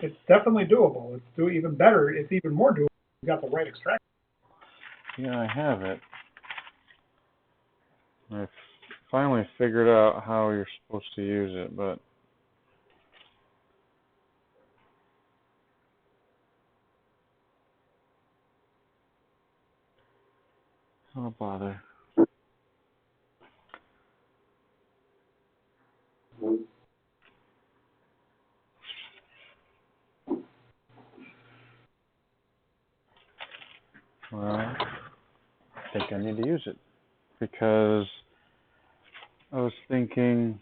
it's definitely doable. It's even better. It's even more doable if you got the right extraction. Yeah, I have it. I've finally figured out how you're supposed to use it, but oh bother. Well, I think I need to use it because I was thinking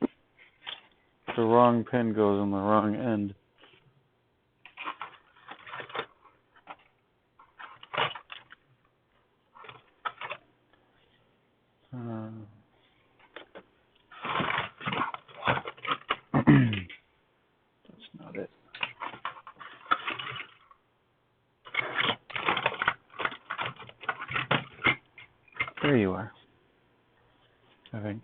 the wrong pin goes on the wrong end. That's not it. There you are, I think.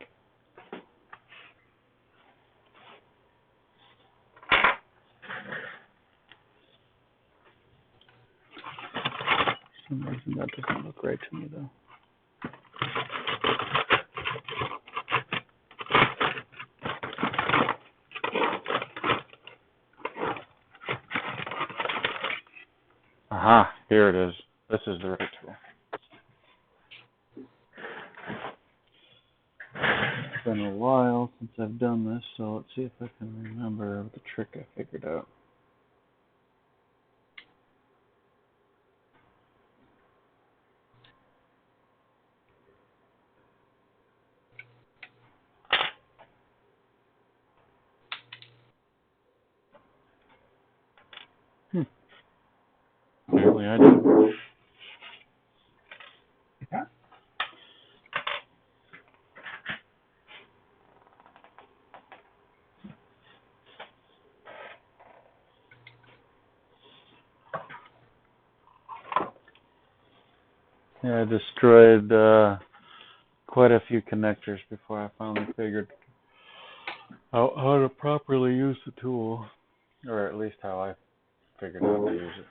For some reason that doesn't look right to me though. Aha, here it is. This is the right tool. It's been a while since I've done this, so let's see if I can remember the trick I figured out. Apparently I do. Yeah. Yeah, I destroyed quite a few connectors before I finally figured out how to properly use the tool, or at least how I figured out to use it.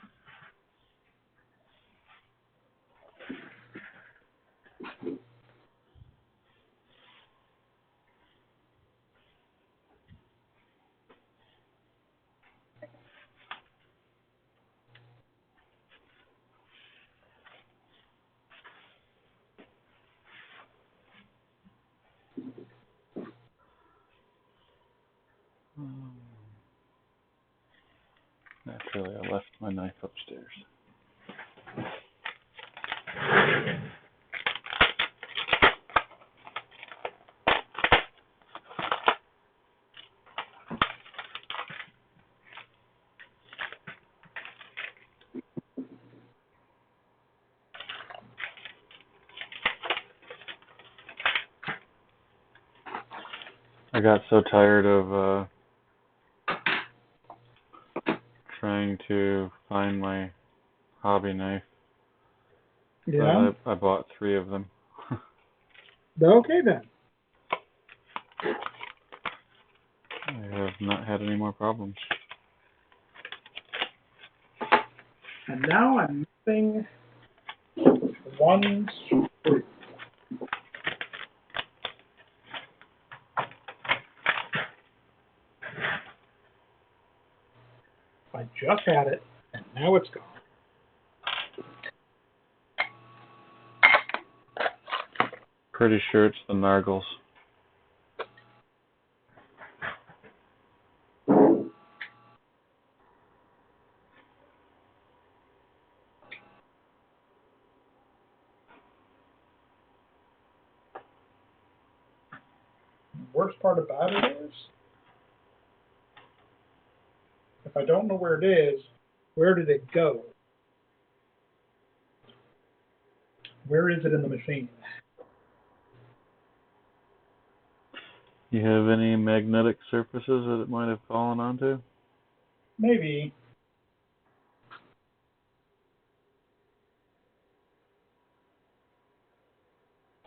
Naturally, I left my knife upstairs. I got so tired of trying to find my hobby knife Yeah. that I bought 3 of them. Okay then. I have not had any more problems. And now I'm missing one screw. I just had it, and now it's gone. Pretty sure it's the Nargles. The worst part about it is, if I don't know where it is, where did it go? Where is it in the machine? You have any magnetic surfaces that it might have fallen onto? Maybe.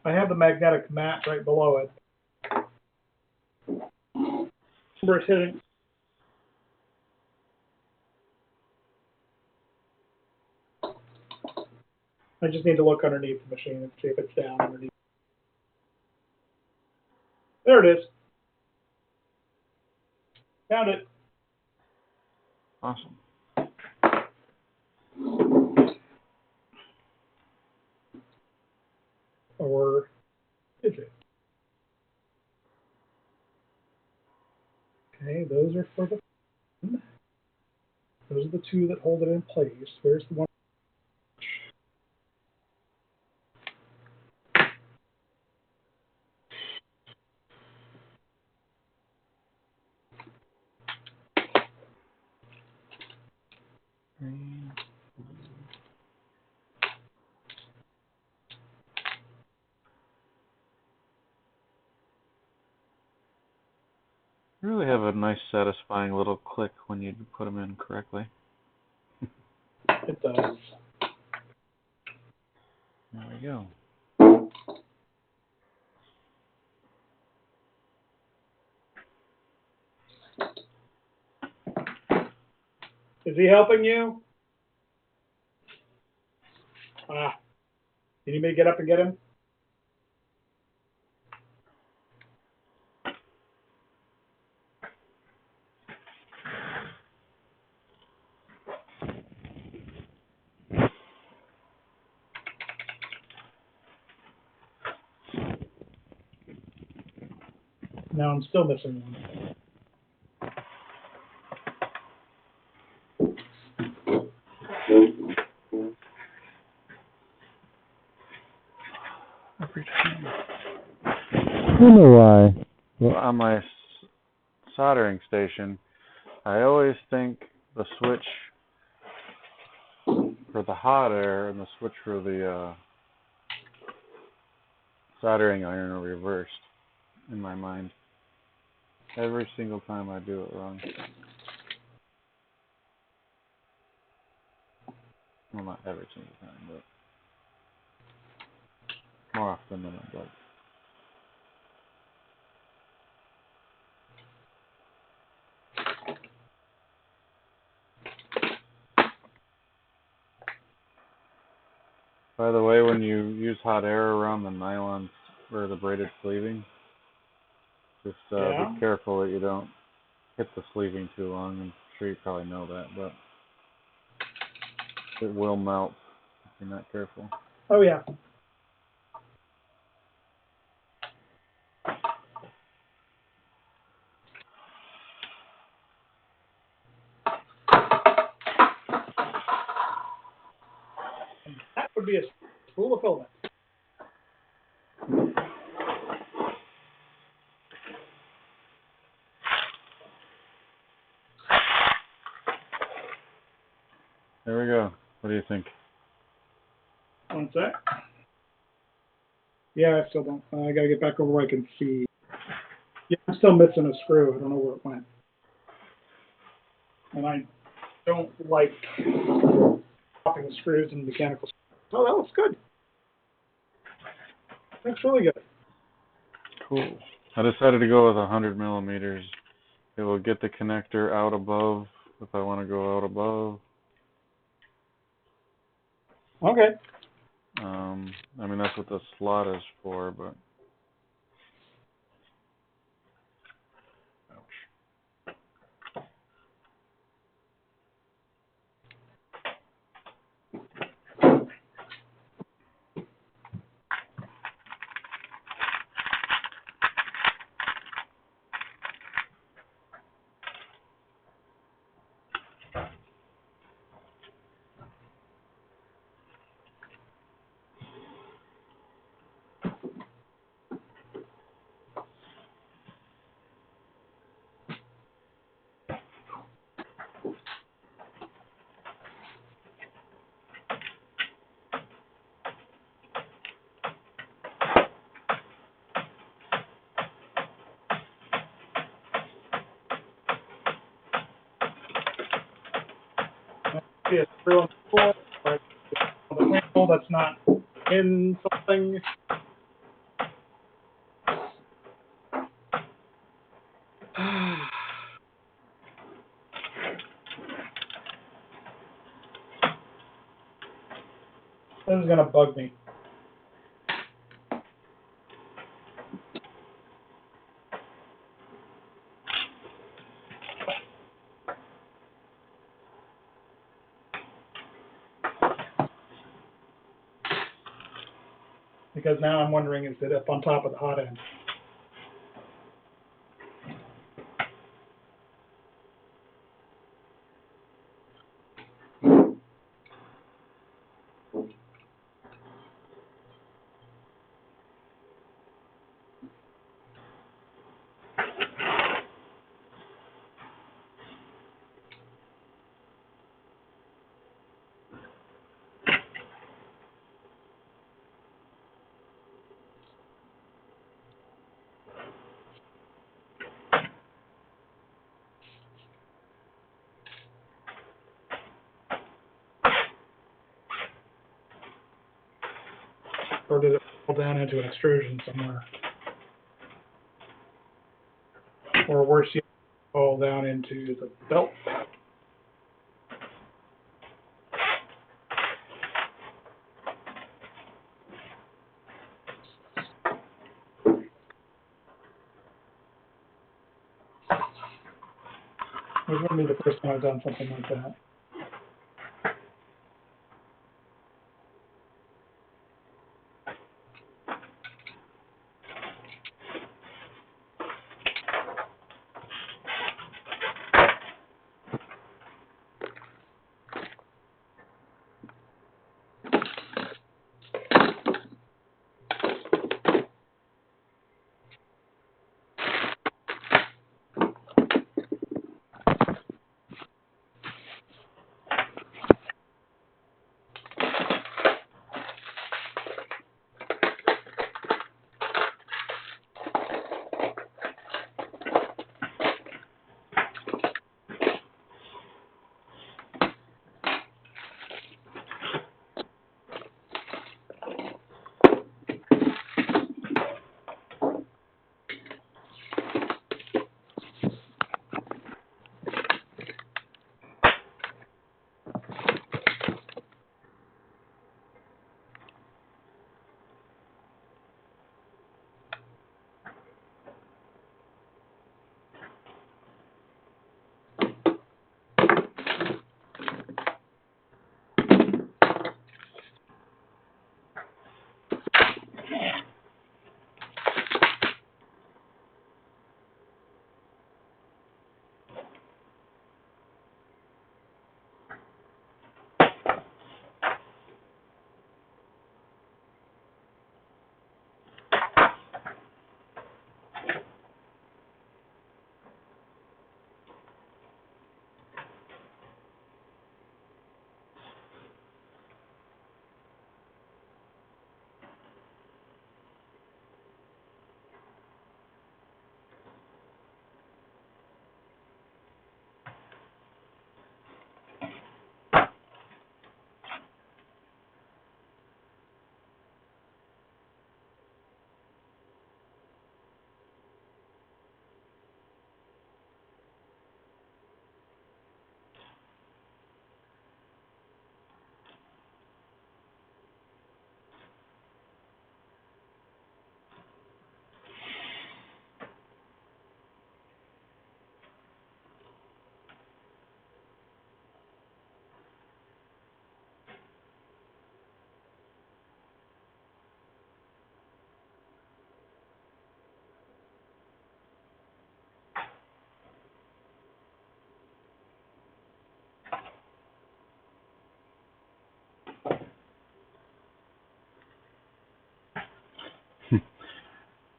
I have the magnetic mat right below it. Where it's hitting. I just need to look underneath the machine and see if it's down underneath. There it is. Found it. Awesome. Or is it? Okay, those are for the. Those are the 2 that hold it in place. Where's the one? You really have a nice, satisfying little click when you put them in correctly. It does. There we go. Is he helping you? You need me to get up and get him? No, I'm still missing one. Every time. I know why. Well, on my soldering station, I always think the switch for the hot air and the switch for the soldering iron are reversed in my mind. Every single time I do it wrong. Well, not every single time, but more often than I'd like. By the way, when you use hot air around the nylon or the braided sleeving, just Yeah. be careful that you don't hit the sleeving too long. I'm sure you probably know that, but it will melt if you're not careful. Oh, yeah. be a spool of filament. There we go. What do you think? One sec. Yeah, I still don't. I gotta get back over where I can see. Yeah, I'm still missing a screw. I don't know where it went. And I don't like popping the screws in mechanical screws. Oh, that looks good. That's really good. Cool. I decided to go with 100 millimeters. It will get the connector out above if I want to go out above. Okay. I mean, that's what the slot is for, but. See a screw on the floor, or on the panel that's not in something. This is gonna bug me. Because now I'm wondering, is it up on top of the hot end? Or did it fall down into an extrusion somewhere? Or worse yet, fall down into the belt? This wouldn't be the first time I've done something like that.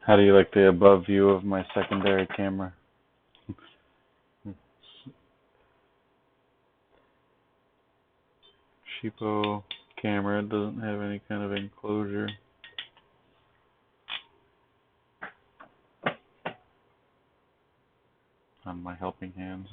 How do you like the above view of my secondary camera? Cheapo camera. It doesn't have any kind of enclosure. On my helping hands.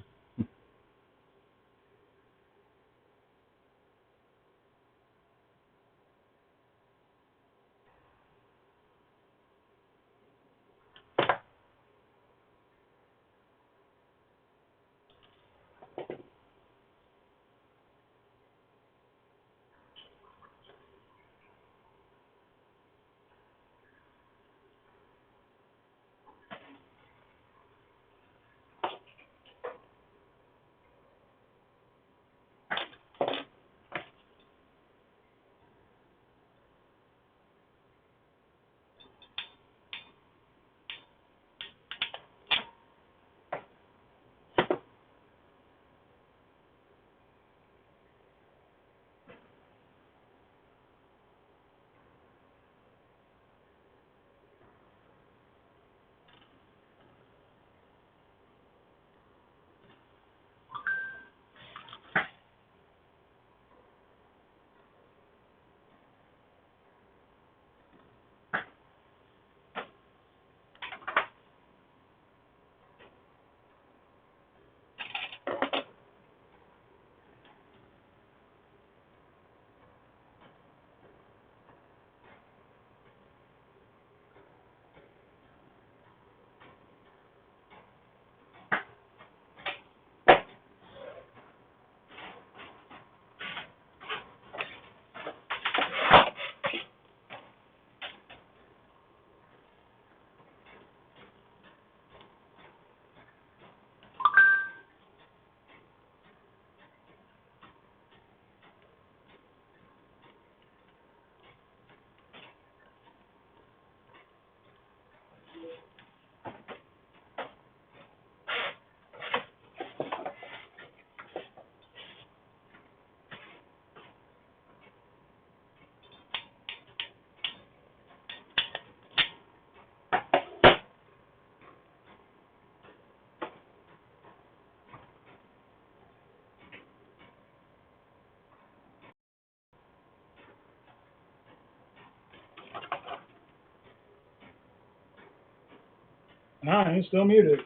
Nah, I'm still muted.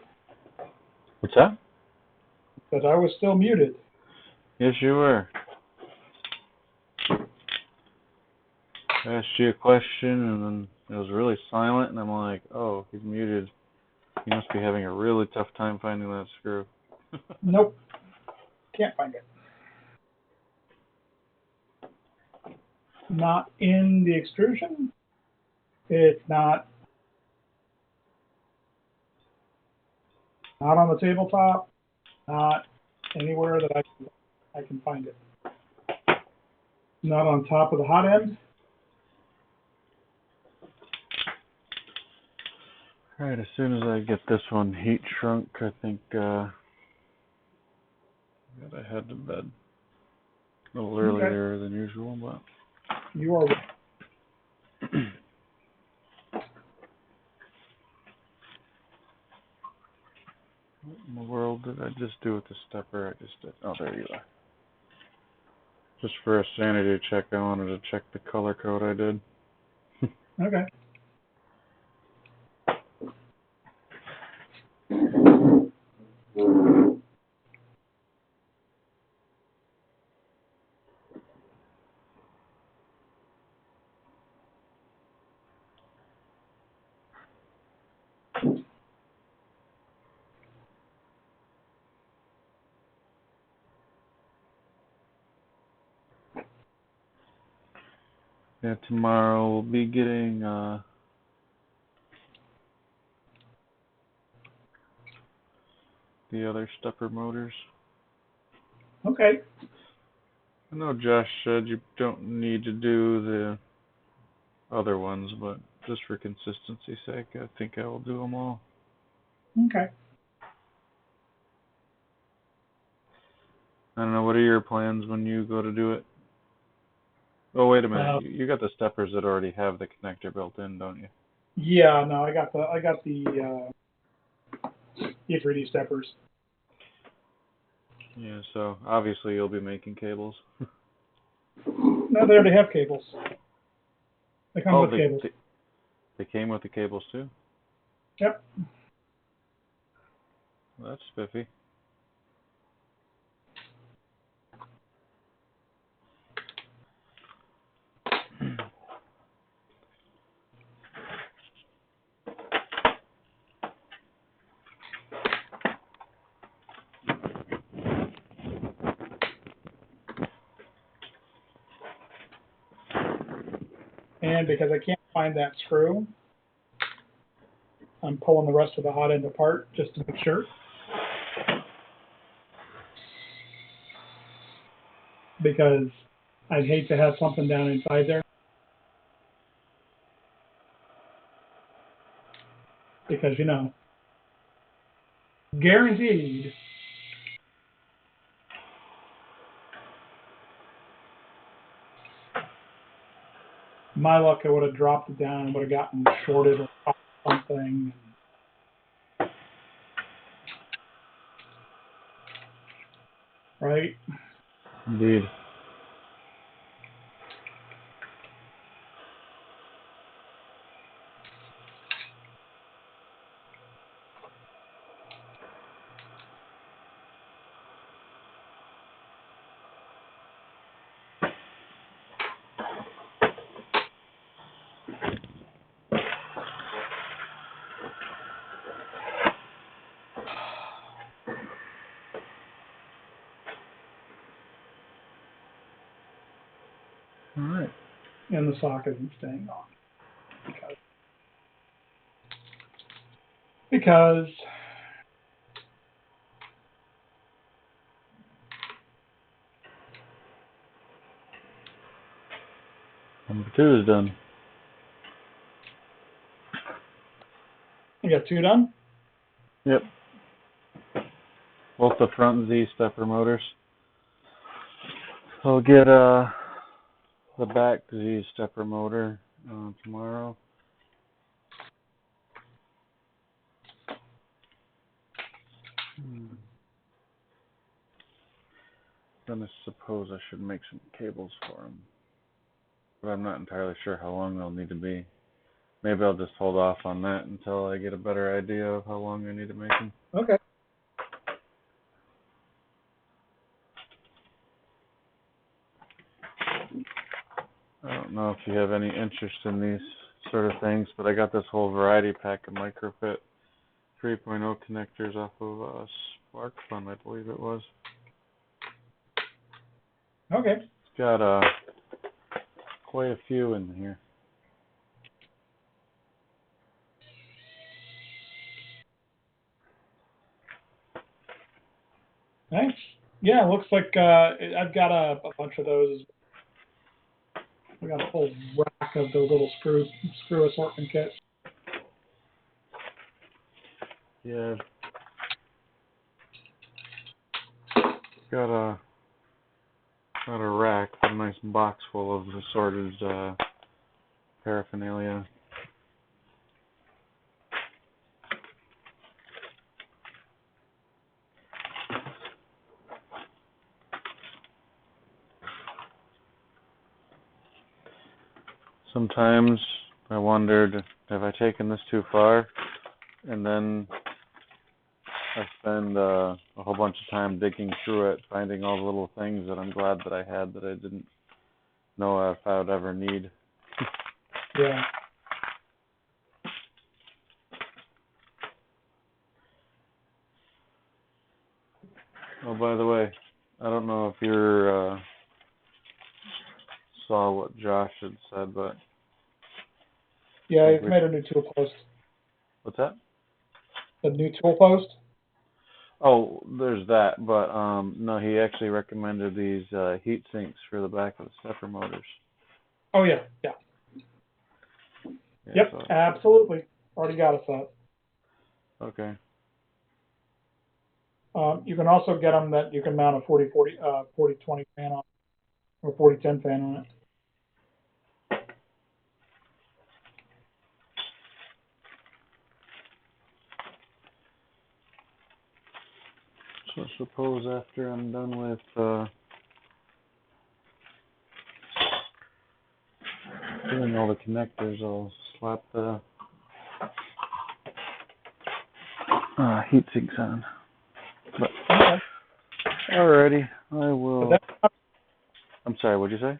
What's that? Because I was still muted. Yes, you were. I asked you a question and then it was really silent and I'm like, oh, he's muted. He must be having a really tough time finding that screw. Nope. Can't find it. Not in the extrusion. It's not on the tabletop. Not anywhere that I can find it. Not on top of the hot end. Alright, as soon as I get this one heat shrunk, I think I gotta head to bed. A little earlier than usual, but You are. what in the world did I just do with the stepper? I just did. Oh, there you are. Just for a sanity check, I wanted to check the color code I did. Okay. Yeah, tomorrow we'll be getting the other stepper motors. Okay. I know Josh said you don't need to do the other ones, but just for consistency's sake, I think I will do them all. Okay. I don't know, what are your plans when you go to do it? Oh, wait a minute. You got the steppers that already have the connector built in, don't you? Yeah, no, I got the E3D steppers. Yeah, so obviously you'll be making cables. No, they already have cables. They come with cables. They came with the cables too? Yep. Well, that's spiffy. And because I can't find that screw, I'm pulling the rest of the hot end apart just to make sure. Because I'd hate to have something down inside there. Because, you know, guaranteed. My luck, I would have dropped it down and would have gotten shorted or something. Right? Indeed. All right. And the socket isn't staying on. Because Number 2 is done. you got 2 done? Yep. Both the front Z stepper motors. I'll get the back Z stepper motor tomorrow. Then I suppose I should make some cables for them. But I'm not entirely sure how long they'll need to be. Maybe I'll just hold off on that until I get a better idea of how long I need to make them. Okay. I don't know if you have any interest in these sort of things, but I got this whole variety pack of microfit 3.0 connectors off of Spark Fun, I believe it was. Okay. It's got quite a few in here. Nice. Yeah, it looks like I've got a bunch of those. We got a whole rack of those little screw assortment kits. Yeah. Got a rack with a nice box full of assorted paraphernalia. Sometimes I wondered, have I taken this too far? And then I spend a whole bunch of time digging through it, finding all the little things that I'm glad that I had that I didn't know if I would ever need. Yeah. Oh, by the way, I don't know if you saw what Josh had said, but... Yeah, he's made a new tool post. What's that? A new tool post? Oh, there's that, but no, he actually recommended these heat sinks for the back of the stepper motors. Oh, yeah. Yeah. Yep, so. Absolutely. Already got a set. Okay. You can also get them that you can mount a 40-20 fan on, or 40-10 fan on it. So I suppose after I'm done with doing all the connectors, I'll slap the heat sinks on. But alrighty, I will. I'm sorry, what'd you say?